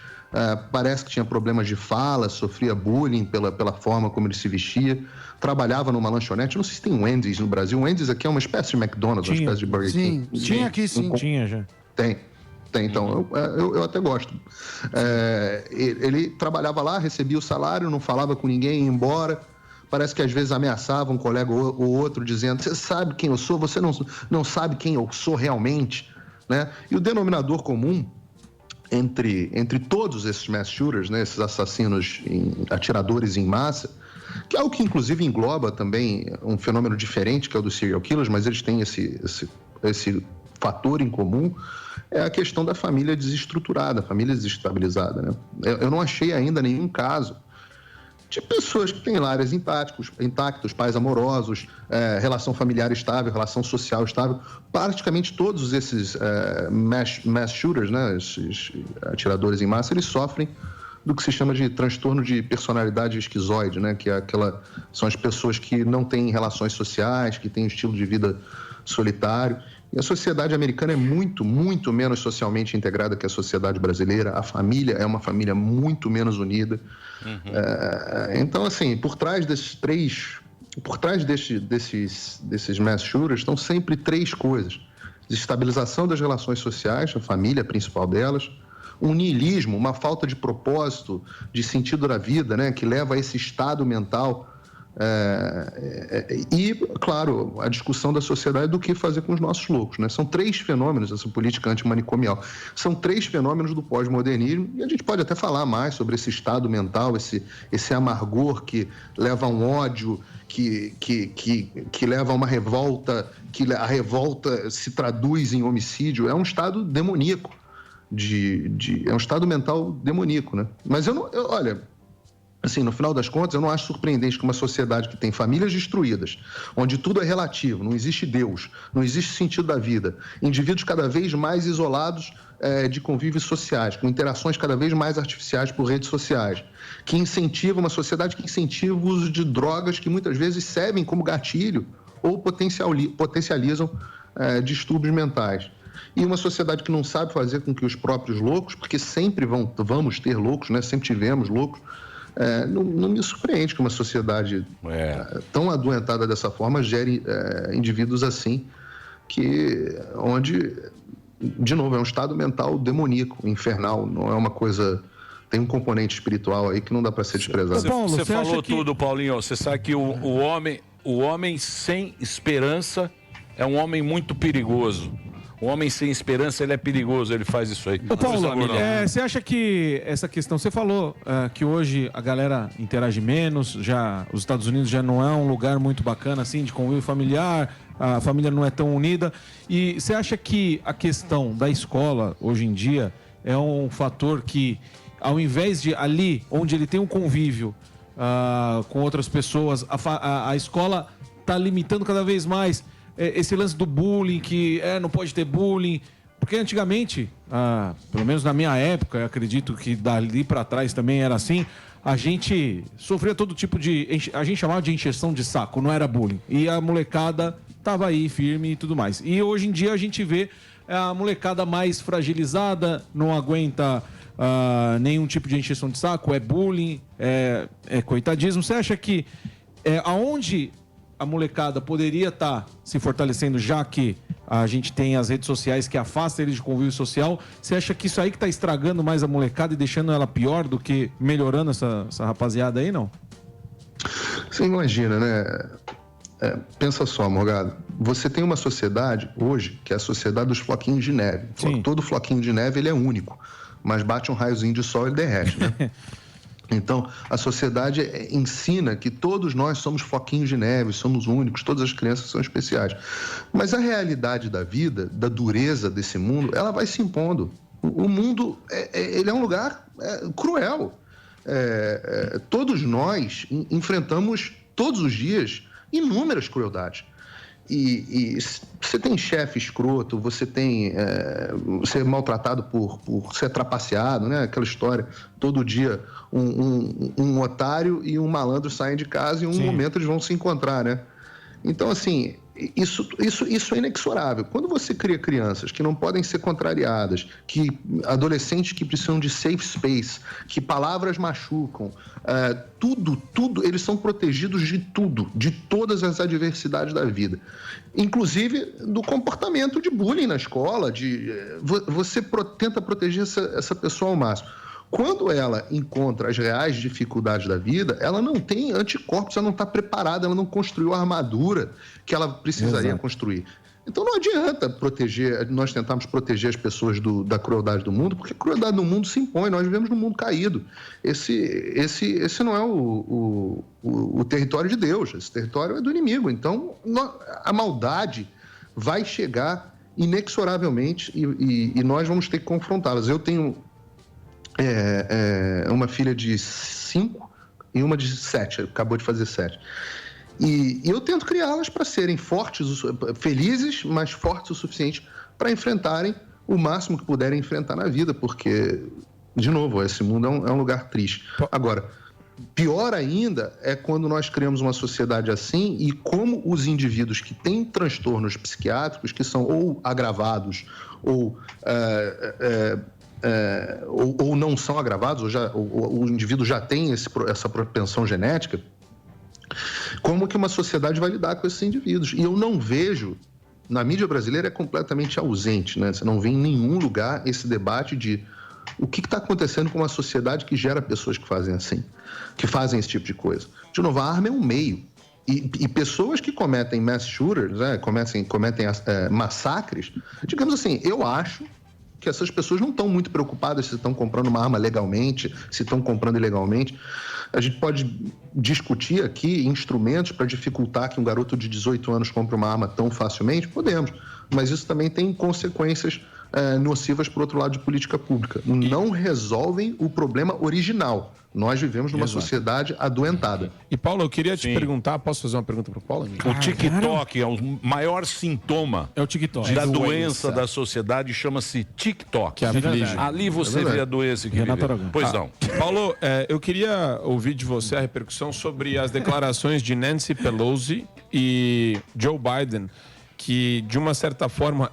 parece que tinha problemas de fala, sofria bullying pela forma como ele se vestia, trabalhava numa lanchonete. Não sei se tem Wendy's no Brasil. Wendy's aqui é uma espécie de McDonald's, uma espécie de Burger King. Sim, tinha aqui sim. Tinha já. Tem, então, eu até gosto. Ele trabalhava lá, recebia o salário, não falava com ninguém, ia embora. Parece que às vezes ameaçava um colega ou outro, dizendo: você sabe quem eu sou, você não sabe quem eu sou realmente, né? E o denominador comum entre todos esses mass shooters, né, esses assassinos, atiradores em massa, que é algo que inclusive engloba também um fenômeno diferente, que é o dos serial killers, mas eles têm esse fator em comum, é a questão da família desestruturada, a família desestabilizada, né? Eu não achei ainda nenhum caso de pessoas que têm lares intactos, pais amorosos, relação familiar estável, relação social estável. Praticamente todos esses mass shooters, né, esses atiradores em massa, eles sofrem do que se chama de transtorno de personalidade esquizoide, né, que são as pessoas que não têm relações sociais, que têm um estilo de vida solitário. E a sociedade americana é muito, muito menos socialmente integrada que a sociedade brasileira. A família é uma família muito menos unida. Então, assim, por trás desses mass shooters estão sempre três coisas: desestabilização das relações sociais, a família é a principal delas, um niilismo, uma falta de propósito, de sentido da vida, né, que leva a esse estado mental. E, claro, a discussão da sociedade do que fazer com os nossos loucos, né? São três fenômenos, essa política antimanicomial. São três fenômenos do pós-modernismo, e a gente pode até falar mais sobre esse estado mental, esse amargor que leva a um ódio, que leva a uma revolta, que a revolta se traduz em homicídio. É um estado demoníaco, é um estado mental demoníaco, né? Mas olha, assim, no final das contas, eu não acho surpreendente que uma sociedade que tem famílias destruídas, onde tudo é relativo, não existe Deus, não existe sentido da vida, indivíduos cada vez mais isolados de convívios sociais, com interações cada vez mais artificiais por redes sociais, que incentiva uma sociedade que incentiva o uso de drogas que muitas vezes servem como gatilho ou potencializam distúrbios mentais. E uma sociedade que não sabe fazer com que os próprios loucos, porque sempre vamos ter loucos, né? Sempre tivemos loucos. Não me surpreende que uma sociedade tão adoentada dessa forma gere indivíduos assim, onde, de novo, é um estado mental demoníaco, infernal, não é uma coisa... Tem um componente espiritual aí que não dá para ser desprezado. Você falou tudo, Paulinho. Você sabe que o homem sem esperança é um homem muito perigoso. O homem sem esperança, ele é perigoso, ele faz isso aí. Ô Paulo, você acha que essa questão... Você falou que hoje a galera interage menos, já os Estados Unidos já não é um lugar muito bacana, assim, de convívio familiar, a família não é tão unida. E você acha que a questão da escola, hoje em dia, é um fator que, ao invés de ali, onde ele tem um convívio com outras pessoas, a escola está limitando cada vez mais esse lance do bullying, que não pode ter bullying, porque antigamente, pelo menos na minha época, eu acredito que dali para trás também era assim, a gente sofria todo tipo a gente chamava de encheção de saco, não era bullying, e a molecada tava aí firme e tudo mais. E hoje em dia a gente vê a molecada mais fragilizada, não aguenta nenhum tipo de encheção de saco, é bullying, é coitadismo. Você acha que aonde a molecada poderia estar se fortalecendo, já que a gente tem as redes sociais que afastam eles de convívio social, você acha que isso aí que está estragando mais a molecada e deixando ela pior do que melhorando essa rapaziada aí, não? Você imagina, né? Pensa só, Morgado. Você tem uma sociedade hoje que é a sociedade dos floquinhos de neve. Sim. Todo floquinho de neve ele é único, mas bate um raiozinho de sol e ele derrete, né? Então, a sociedade ensina que todos nós somos floquinhos de neve, somos únicos, todas as crianças são especiais. Mas a realidade da vida, da dureza desse mundo, ela vai se impondo. O mundo, ele é um lugar cruel. Todos nós enfrentamos, todos os dias, inúmeras crueldades. E você tem chefe escroto, você tem ser maltratado por ser trapaceado, né? Aquela história, todo dia um otário e um malandro saem de casa e em um momento eles vão se encontrar, né? Então, assim, isso é inexorável. Quando você cria crianças que não podem ser contrariadas, adolescentes que precisam de safe space, que palavras machucam, tudo, eles são protegidos de tudo, de todas as adversidades da vida. Inclusive do comportamento de bullying na escola, você tenta proteger essa pessoa ao máximo. Quando ela encontra as reais dificuldades da vida, ela não tem anticorpos, ela não está preparada, ela não construiu a armadura que ela precisaria construir. Então não adianta nós tentarmos proteger as pessoas da crueldade do mundo, porque a crueldade do mundo se impõe, nós vivemos num mundo caído. Esse não é o território de Deus, esse território é do inimigo. Então a maldade vai chegar inexoravelmente e nós vamos ter que confrontá-las. Eu tenho uma filha de 5 e uma de 7, acabou de fazer 7. E eu tento criá-las para serem fortes, felizes, mas fortes o suficiente para enfrentarem o máximo que puderem enfrentar na vida, porque, de novo, esse mundo é um lugar triste. Agora, pior ainda é quando nós criamos uma sociedade assim e como os indivíduos que têm transtornos psiquiátricos, que são ou agravados ou não são agravados, ou o indivíduo já tem essa propensão genética, como que uma sociedade vai lidar com esses indivíduos? E eu não vejo, na mídia brasileira é completamente ausente, né? Você não vê em nenhum lugar esse debate de o que está acontecendo com uma sociedade que gera pessoas que fazem assim, que fazem esse tipo de coisa. De novo, a arma é um meio. E pessoas que cometem mass shooters, cometem massacres, digamos assim, eu acho que essas pessoas não estão muito preocupadas se estão comprando uma arma legalmente, se estão comprando ilegalmente. A gente pode discutir aqui instrumentos para dificultar que um garoto de 18 anos compre uma arma tão facilmente? Podemos, mas isso também tem consequências nocivas para o outro lado de política pública. Não resolvem o problema original. Nós vivemos numa sociedade adoentada. E, Paulo, eu queria te perguntar, posso fazer uma pergunta para o Paulo? O TikTok é o maior sintoma da doença da sociedade, chama-se TikTok. Que aflige. Ali você vê a doença que vive. Pois não. Paulo, eu queria ouvir de você a repercussão sobre as declarações de Nancy Pelosi e Joe Biden, que, de uma certa forma,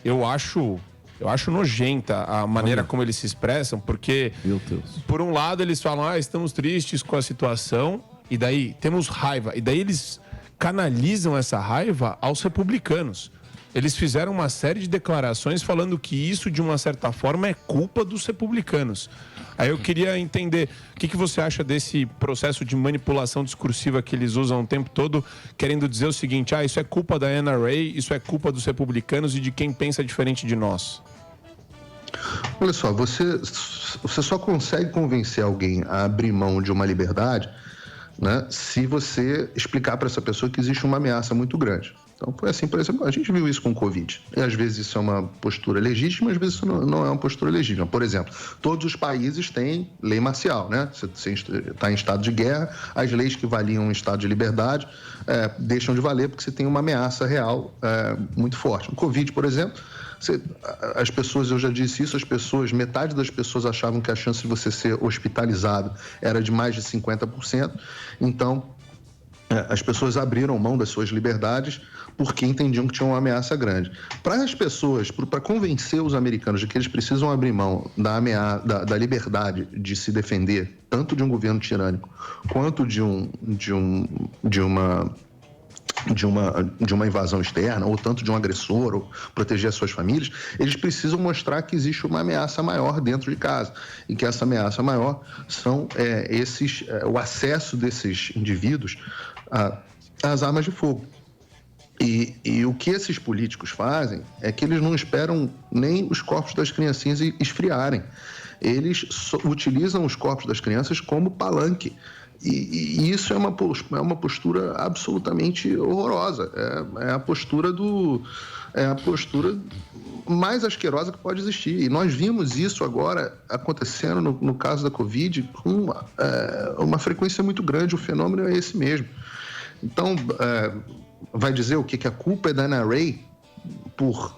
eu acho nojenta a maneira como eles se expressam, porque, por um lado, eles falam, estamos tristes com a situação, e daí temos raiva, e daí eles canalizam essa raiva aos republicanos. eles fizeram uma série de declarações falando que isso, de uma certa forma, é culpa dos republicanos. Aí eu queria entender o que você acha desse processo de manipulação discursiva que eles usam o tempo todo, querendo dizer o seguinte: isso é culpa da NRA, isso é culpa dos republicanos e de quem pensa diferente de nós. Olha só, você só consegue convencer alguém a abrir mão de uma liberdade, né, se você explicar para essa pessoa que existe uma ameaça muito grande. Então, foi assim, por exemplo, a gente viu isso com o Covid. E às vezes isso é uma postura legítima, às vezes isso não é uma postura legítima. Por exemplo, todos os países têm lei marcial, né? Você está em estado de guerra, as leis que valiam um estado de liberdade deixam de valer porque você tem uma ameaça real muito forte. No Covid, por exemplo, as pessoas, eu já disse isso, metade das pessoas achavam que a chance de você ser hospitalizado era de mais de 50%. Então, as pessoas abriram mão das suas liberdades porque entendiam que tinha uma ameaça grande. Para as pessoas, para convencer os americanos de que eles precisam abrir mão da liberdade de se defender, tanto de um governo tirânico quanto de uma invasão externa, ou tanto de um agressor, ou proteger as suas famílias, eles precisam mostrar que existe uma ameaça maior dentro de casa, e que essa ameaça maior são o acesso desses indivíduos às armas de fogo. E o que esses políticos fazem é que eles não esperam nem os corpos das criancinhas esfriarem. Eles utilizam os corpos das crianças como palanque. E isso é uma postura absolutamente horrorosa. É a postura mais asquerosa que pode existir. E nós vimos isso agora acontecendo no caso da Covid com uma frequência muito grande. O fenômeno é esse mesmo. Então, vai dizer o que a culpa é da NRA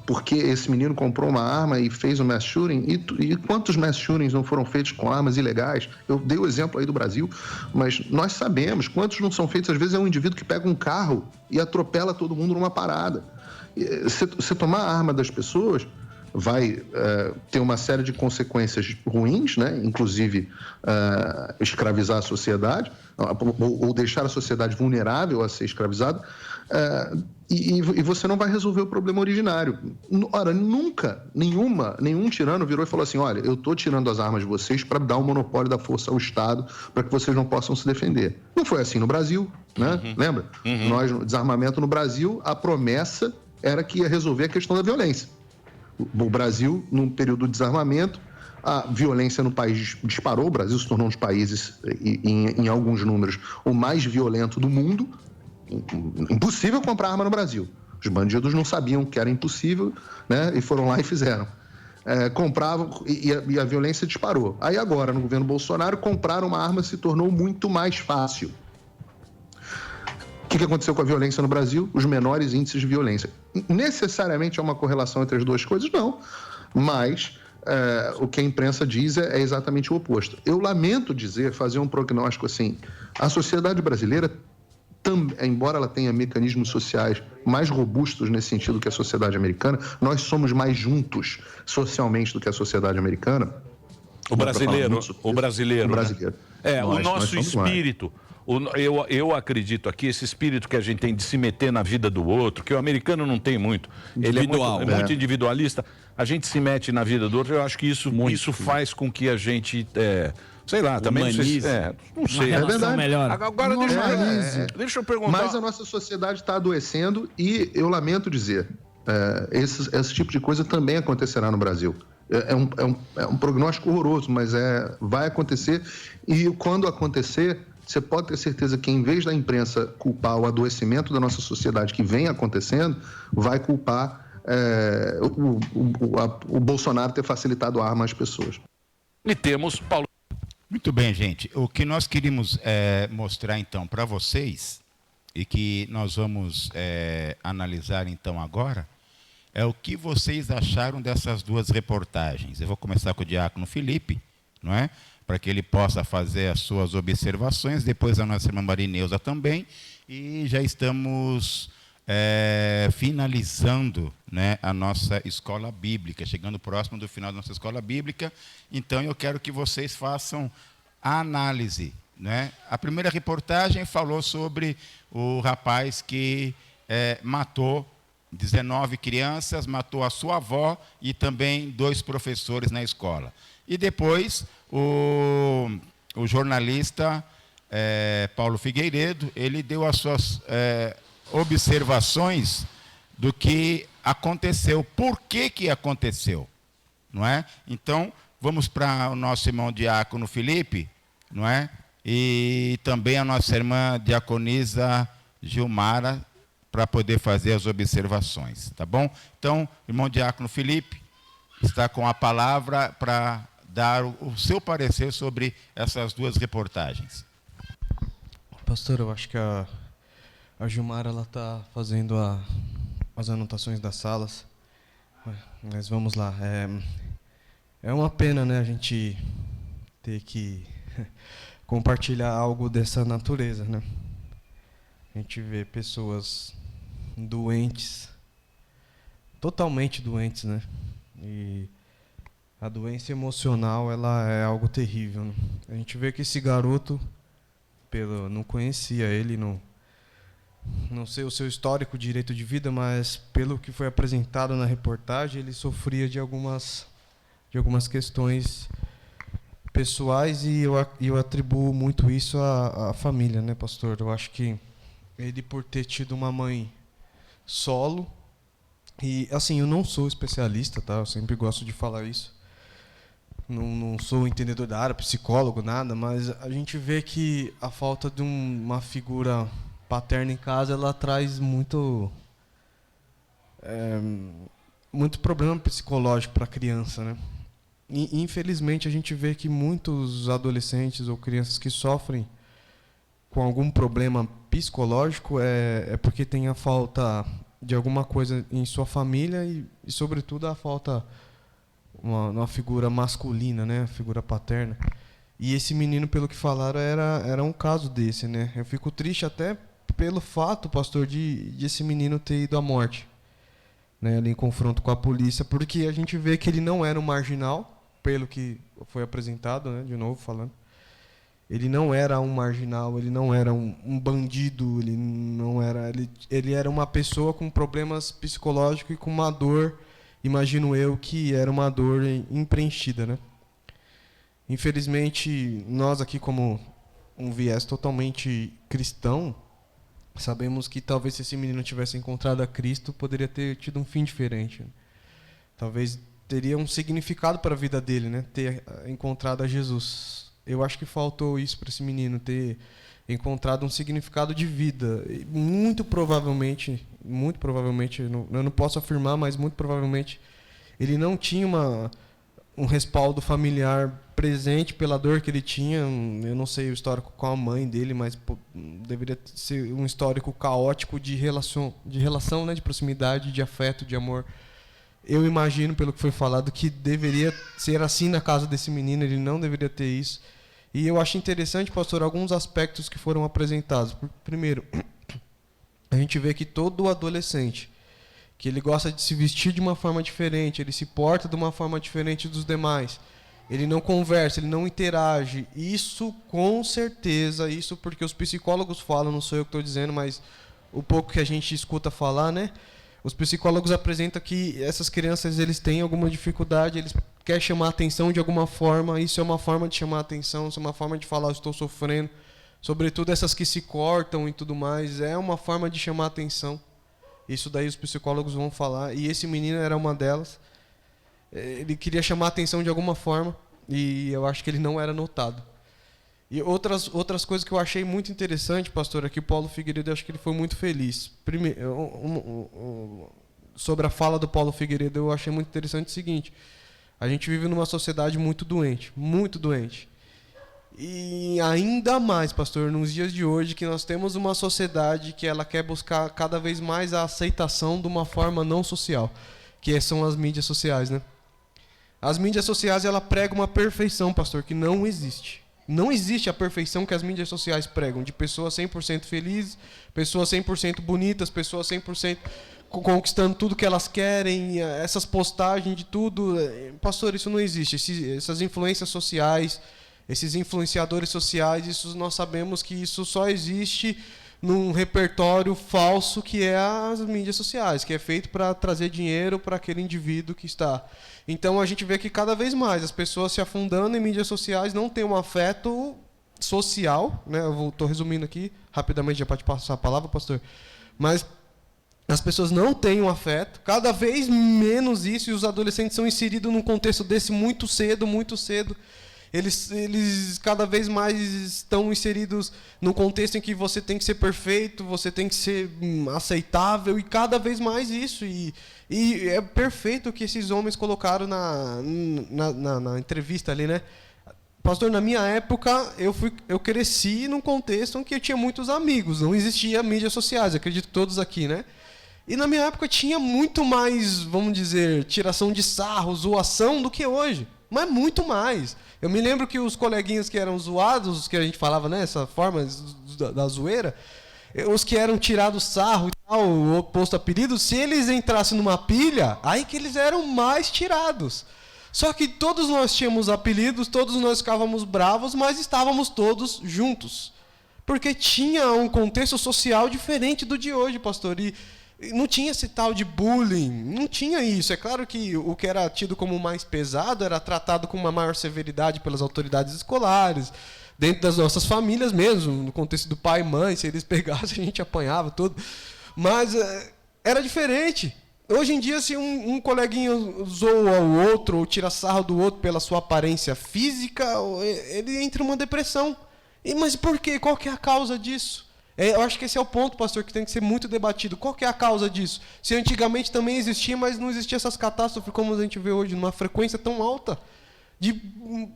porque esse menino comprou uma arma e fez um mass shooting? E quantos mass shootings não foram feitos com armas ilegais? Eu dei o exemplo aí do Brasil, mas nós sabemos quantos não são feitos. Às vezes é um indivíduo que pega um carro e atropela todo mundo numa parada. Você tomar a arma das pessoas vai ter uma série de consequências ruins, né? Inclusive escravizar a sociedade, ou deixar a sociedade vulnerável a ser escravizada, e você não vai resolver o problema originário. Ora, nunca, nenhum tirano virou e falou assim: olha, eu estou tirando as armas de vocês para dar o monopólio da força ao Estado, para que vocês não possam se defender. Não foi assim no Brasil, né? Lembra? Nós, no desarmamento no Brasil, a promessa era que ia resolver a questão da violência. O Brasil, num período de desarmamento, a violência no país disparou. O Brasil se tornou um dos países, em alguns números, o mais violento do mundo. Impossível comprar arma no Brasil. Os bandidos não sabiam que era impossível, né? E foram lá e fizeram. Compravam e a violência disparou. Aí agora, no governo Bolsonaro, comprar uma arma se tornou muito mais fácil. O que aconteceu com a violência no Brasil? Os menores índices de violência. Necessariamente há uma correlação entre as duas coisas? Não. Mas o que a imprensa diz é exatamente o oposto. Eu lamento fazer um prognóstico assim. A sociedade brasileira, embora ela tenha mecanismos sociais mais robustos nesse sentido que a sociedade americana, nós somos mais juntos socialmente do que a sociedade americana. O brasileiro. Né? O nosso espírito. Eu acredito aqui, esse espírito que a gente tem de se meter na vida do outro, que o americano não tem muito. Ele é muito individualista. A gente se mete na vida do outro. Eu acho que isso faz com que a gente... sei lá, também não sei. Não sei. É verdade. Melhor. Agora deixa eu perguntar. Mas a nossa sociedade está adoecendo e eu lamento dizer, esse tipo de coisa também acontecerá no Brasil. É um prognóstico horroroso, mas vai acontecer. E quando acontecer, você pode ter certeza que, em vez da imprensa culpar o adoecimento da nossa sociedade que vem acontecendo, vai culpar o Bolsonaro ter facilitado a arma às pessoas. E temos Paulo. Muito bem, gente. O que nós queríamos mostrar, então, para vocês, e que nós vamos analisar, então, agora, é o que vocês acharam dessas duas reportagens. Eu vou começar com o diácono Felipe, não é? Para que ele possa fazer as suas observações, depois a nossa irmã Marineuza também, e já estamos finalizando, né, a nossa escola bíblica, chegando próximo do final da nossa escola bíblica. Então eu quero que vocês façam a análise, né? A primeira reportagem falou sobre o rapaz que matou 19 crianças, matou a sua avó e também 2 professores na escola. E depois, o jornalista Paulo Figueiredo, ele deu as suas observações do que aconteceu, por que aconteceu, não é? Então, vamos para o nosso irmão diácono Felipe, não é? E também a nossa irmã diaconisa Gilmara, para poder fazer as observações, tá bom? Então, irmão diácono Felipe está com a palavra para dar o seu parecer sobre essas 2 reportagens. Pastor, eu acho que a Gilmara está fazendo as anotações das salas, mas vamos lá. É uma pena, né, a gente ter que compartilhar algo dessa natureza, né? A gente vê pessoas doentes, totalmente doentes, né? E a doença emocional, ela é algo terrível, né? A gente vê que esse garoto, não conhecia ele, não sei o seu histórico direito de vida, mas pelo que foi apresentado na reportagem, ele sofria de algumas questões pessoais e eu atribuo muito isso à família, né, pastor? Eu acho que ele, por ter tido uma mãe solo, e assim, eu não sou especialista, tá? Eu sempre gosto de falar isso. Não sou entendedor da área, psicólogo, nada, mas a gente vê que a falta de uma figura paterna em casa, ela traz muito problema psicológico para a criança, né? E, infelizmente, a gente vê que muitos adolescentes ou crianças que sofrem com algum problema psicológico é porque tem a falta de alguma coisa em sua família e sobretudo, a falta uma figura masculina, né, a figura paterna. E esse menino, pelo que falaram, era um caso desse, né? Eu fico triste até pelo fato, pastor, de esse menino ter ido à morte, né, ali em confronto com a polícia, porque a gente vê que ele não era um marginal, pelo que foi apresentado, né, de novo falando. Ele não era um marginal, ele não era um bandido, ele era uma pessoa com problemas psicológicos e com uma dor, imagino eu, que era uma dor impreenchida, né? Infelizmente, nós aqui, como um viés totalmente cristão, sabemos que talvez se esse menino tivesse encontrado a Cristo, poderia ter tido um fim diferente. Talvez teria um significado para a vida dele, né? Ter encontrado a Jesus. Eu acho que faltou isso para esse menino, ter encontrado um significado de vida. E muito provavelmente, eu não posso afirmar, mas muito provavelmente ele não tinha um respaldo familiar presente pela dor que ele tinha. Eu não sei o histórico com a mãe dele, mas deveria ser um histórico caótico de relação, né, de proximidade, de afeto, de amor. Eu imagino, pelo que foi falado, que deveria ser assim na casa desse menino, ele não deveria ter isso. E eu acho interessante, pastor, alguns aspectos que foram apresentados. Primeiro, a gente vê que todo adolescente, que ele gosta de se vestir de uma forma diferente, ele se porta de uma forma diferente dos demais, ele não conversa, ele não interage. Isso, com certeza, isso porque os psicólogos falam, não sou eu que estou dizendo, mas o pouco que a gente escuta falar, né? Os psicólogos apresentam que essas crianças, eles têm alguma dificuldade, eles querem chamar a atenção de alguma forma, isso é uma forma de chamar a atenção, isso é uma forma de falar, eu estou sofrendo. Sobretudo essas que se cortam e tudo mais, é uma forma de chamar a atenção. Isso daí os psicólogos vão falar, e esse menino era uma delas. Ele queria chamar a atenção de alguma forma, e eu acho que ele não era notado. E outras coisas que eu achei muito interessante, pastor, aqui o Paulo Figueiredo, eu acho que ele foi muito feliz. Primeiro, sobre a fala do Paulo Figueiredo, eu achei muito interessante o seguinte: a gente vive numa sociedade muito doente, muito doente. E ainda mais, pastor, nos dias de hoje, que nós temos uma sociedade que ela quer buscar cada vez mais a aceitação de uma forma não social, que são as mídias sociais, né? As mídias sociais, ela prega uma perfeição, pastor, que não existe. Não existe a perfeição que as mídias sociais pregam, de pessoas 100% felizes, pessoas 100% bonitas, pessoas 100% conquistando tudo que elas querem, essas postagens de tudo. Pastor, isso não existe. Essas influências sociais, esses influenciadores sociais, isso nós sabemos que isso só existe num repertório falso que é as mídias sociais, que é feito para trazer dinheiro para aquele indivíduo que está. Então a gente vê que cada vez mais as pessoas se afundando em mídias sociais não têm um afeto social, né? Eu estou resumindo aqui rapidamente, já pode passar a palavra, pastor, mas as pessoas não têm um afeto, cada vez menos isso, e os adolescentes são inseridos num contexto desse muito cedo, muito cedo. Eles cada vez mais estão inseridos num contexto em que você tem que ser perfeito, você tem que ser aceitável, e cada vez mais isso. E é perfeito o que esses homens colocaram na entrevista ali, né? Pastor, na minha época, eu cresci num contexto em que eu tinha muitos amigos, não existia mídias sociais, acredito que todos aqui, né? E na minha época tinha muito mais, vamos dizer, tiração de sarro, zoação do que hoje. Mas muito mais. Eu me lembro que os coleguinhas que eram zoados, que a gente falava, né, essa forma da zoeira, os que eram tirados sarro e tal, o oposto apelido, se eles entrassem numa pilha, aí que eles eram mais tirados. Só que todos nós tínhamos apelidos, todos nós ficávamos bravos, mas estávamos todos juntos. Porque tinha um contexto social diferente do de hoje, pastor. E não tinha esse tal de bullying, não tinha isso. É claro que o que era tido como mais pesado era tratado com uma maior severidade pelas autoridades escolares, dentro das nossas famílias mesmo, no contexto do pai e mãe, se eles pegassem a gente apanhava tudo. Mas era diferente. Hoje em dia, se um coleguinha zoa o outro ou tira sarro do outro pela sua aparência física, ele entra numa depressão. Mas por quê? Qual que é a causa disso? Eu acho que esse é o ponto, pastor, que tem que ser muito debatido. Qual que é a causa disso? Se antigamente também existia, mas não existia essas catástrofes como a gente vê hoje, numa frequência tão alta, de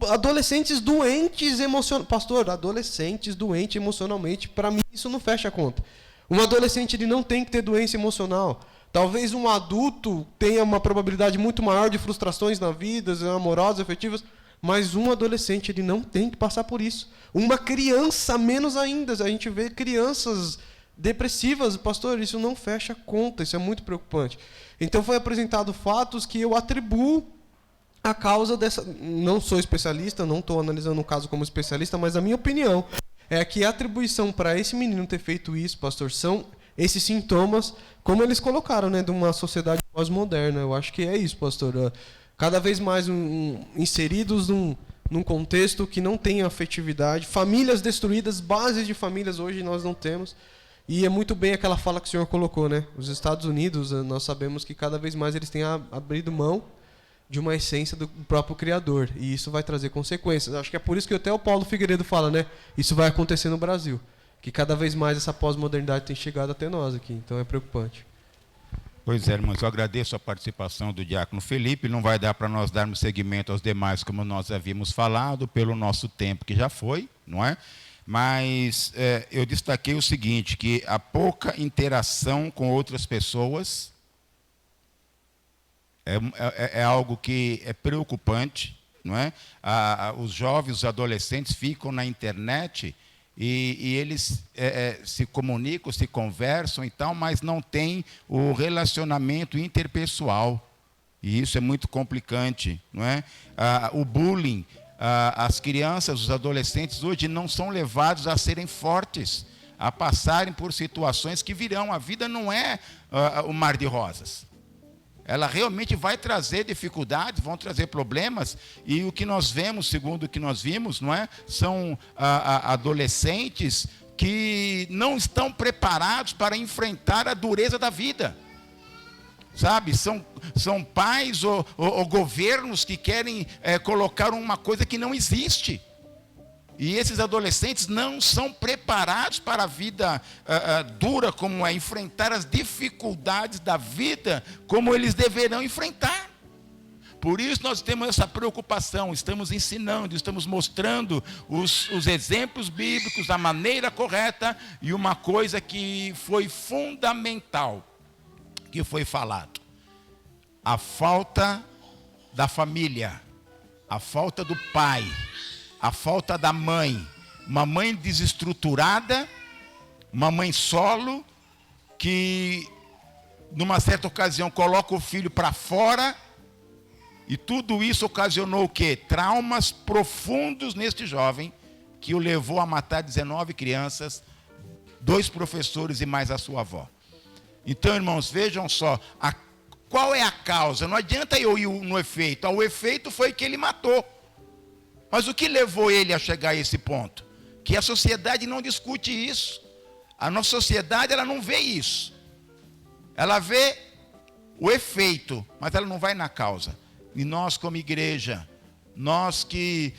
adolescentes doentes emocionalmente. Pastor, adolescentes doentes emocionalmente, para mim isso não fecha a conta. Um adolescente ele não tem que ter doença emocional. Talvez um adulto tenha uma probabilidade muito maior de frustrações na vida, amorosas, afetivas, mas um adolescente ele não tem que passar por isso. Uma criança, menos ainda. A gente vê crianças depressivas. Pastor, isso não fecha a conta, isso é muito preocupante. Então foi apresentado fatos que eu atribuo a causa dessa... Não sou especialista, não estou analisando o caso como especialista, mas a minha opinião é que a atribuição para esse menino ter feito isso, pastor, são esses sintomas, como eles colocaram, né, de uma sociedade pós-moderna. Eu acho que é isso, pastor. Cada vez mais inseridos num contexto que não tem afetividade, famílias destruídas, bases de famílias hoje nós não temos. E é muito bem aquela fala que o senhor colocou, né? Os Estados Unidos, nós sabemos que cada vez mais eles têm abrido mão de uma essência do próprio Criador. E isso vai trazer consequências. Acho que é por isso que até o Paulo Figueiredo fala, né? Isso vai acontecer no Brasil. Que cada vez mais essa pós-modernidade tem chegado até nós aqui. Então é preocupante. Pois é, irmãos, eu agradeço a participação do diácono Felipe. Não vai dar para nós darmos seguimento aos demais, como nós havíamos falado, pelo nosso tempo que já foi, não é? Mas eu destaquei o seguinte, que a pouca interação com outras pessoas é algo que é preocupante, não é? Os jovens, os adolescentes ficam na internet e eles se comunicam, se conversam e tal, mas não tem o relacionamento interpessoal. E isso é muito complicante, não é? O bullying, as crianças, os adolescentes hoje não são levados a serem fortes, a passarem por situações que virão. A vida não é o mar de rosas. Ela realmente vai trazer dificuldades, vão trazer problemas, e o que nós vemos, segundo o que nós vimos, não é? São adolescentes que não estão preparados para enfrentar a dureza da vida. Sabe, são pais ou governos que querem colocar uma coisa que não existe. E esses adolescentes não são preparados para a vida dura como é, enfrentar as dificuldades da vida como eles deverão enfrentar. Por isso nós temos essa preocupação, estamos ensinando, estamos mostrando os exemplos bíblicos, a maneira correta, e uma coisa que foi fundamental, que foi falado: a falta da família, a falta do pai, a falta da mãe, uma mãe desestruturada, uma mãe solo, que numa certa ocasião coloca o filho para fora, e tudo isso ocasionou o quê? Traumas profundos neste jovem, que o levou a matar 19 crianças 2 professores e mais a sua avó. Então, irmãos, vejam só, qual é a causa? Não adianta eu ir no efeito. O efeito foi que ele matou. Mas o que levou ele a chegar a esse ponto? Que a sociedade não discute isso. A nossa sociedade, ela não vê isso. Ela vê o efeito, mas ela não vai na causa. E nós, como igreja, nós que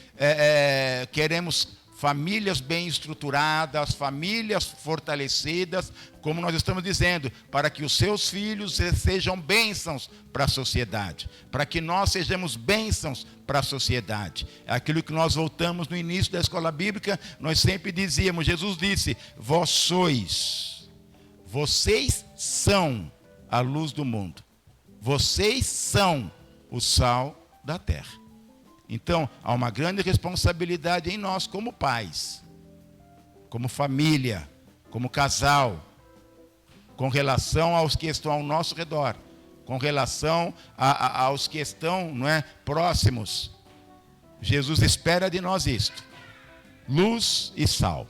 queremos famílias bem estruturadas, famílias fortalecidas, como nós estamos dizendo, para que os seus filhos sejam bênçãos para a sociedade, para que nós sejamos bênçãos para a sociedade. É aquilo que nós voltamos no início da escola bíblica, nós sempre dizíamos, Jesus disse, vocês são a luz do mundo, vocês são o sal da terra. Então, há uma grande responsabilidade em nós como pais, como família, como casal, com relação aos que estão ao nosso redor, com relação aos que estão, próximos. Jesus espera de nós isto, luz e sal.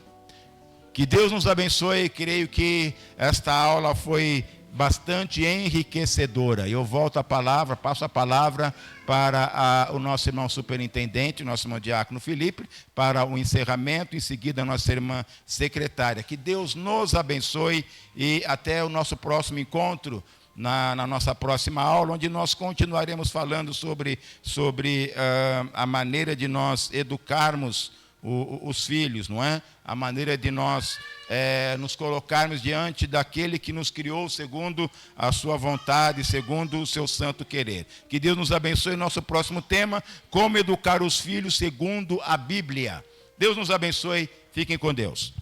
Que Deus nos abençoe, creio que esta aula foi bastante enriquecedora. Eu volto a palavra, passo a palavra para o nosso irmão superintendente, o nosso irmão diácono Felipe, para o encerramento, em seguida a nossa irmã secretária. Que Deus nos abençoe e até o nosso próximo encontro, na nossa próxima aula, onde nós continuaremos falando sobre a maneira de nós educarmos os filhos, não é? A maneira de nós nos colocarmos diante daquele que nos criou segundo a sua vontade, segundo o seu santo querer. Que Deus nos abençoe. Nosso próximo tema, como educar os filhos segundo a Bíblia. Deus nos abençoe. Fiquem com Deus.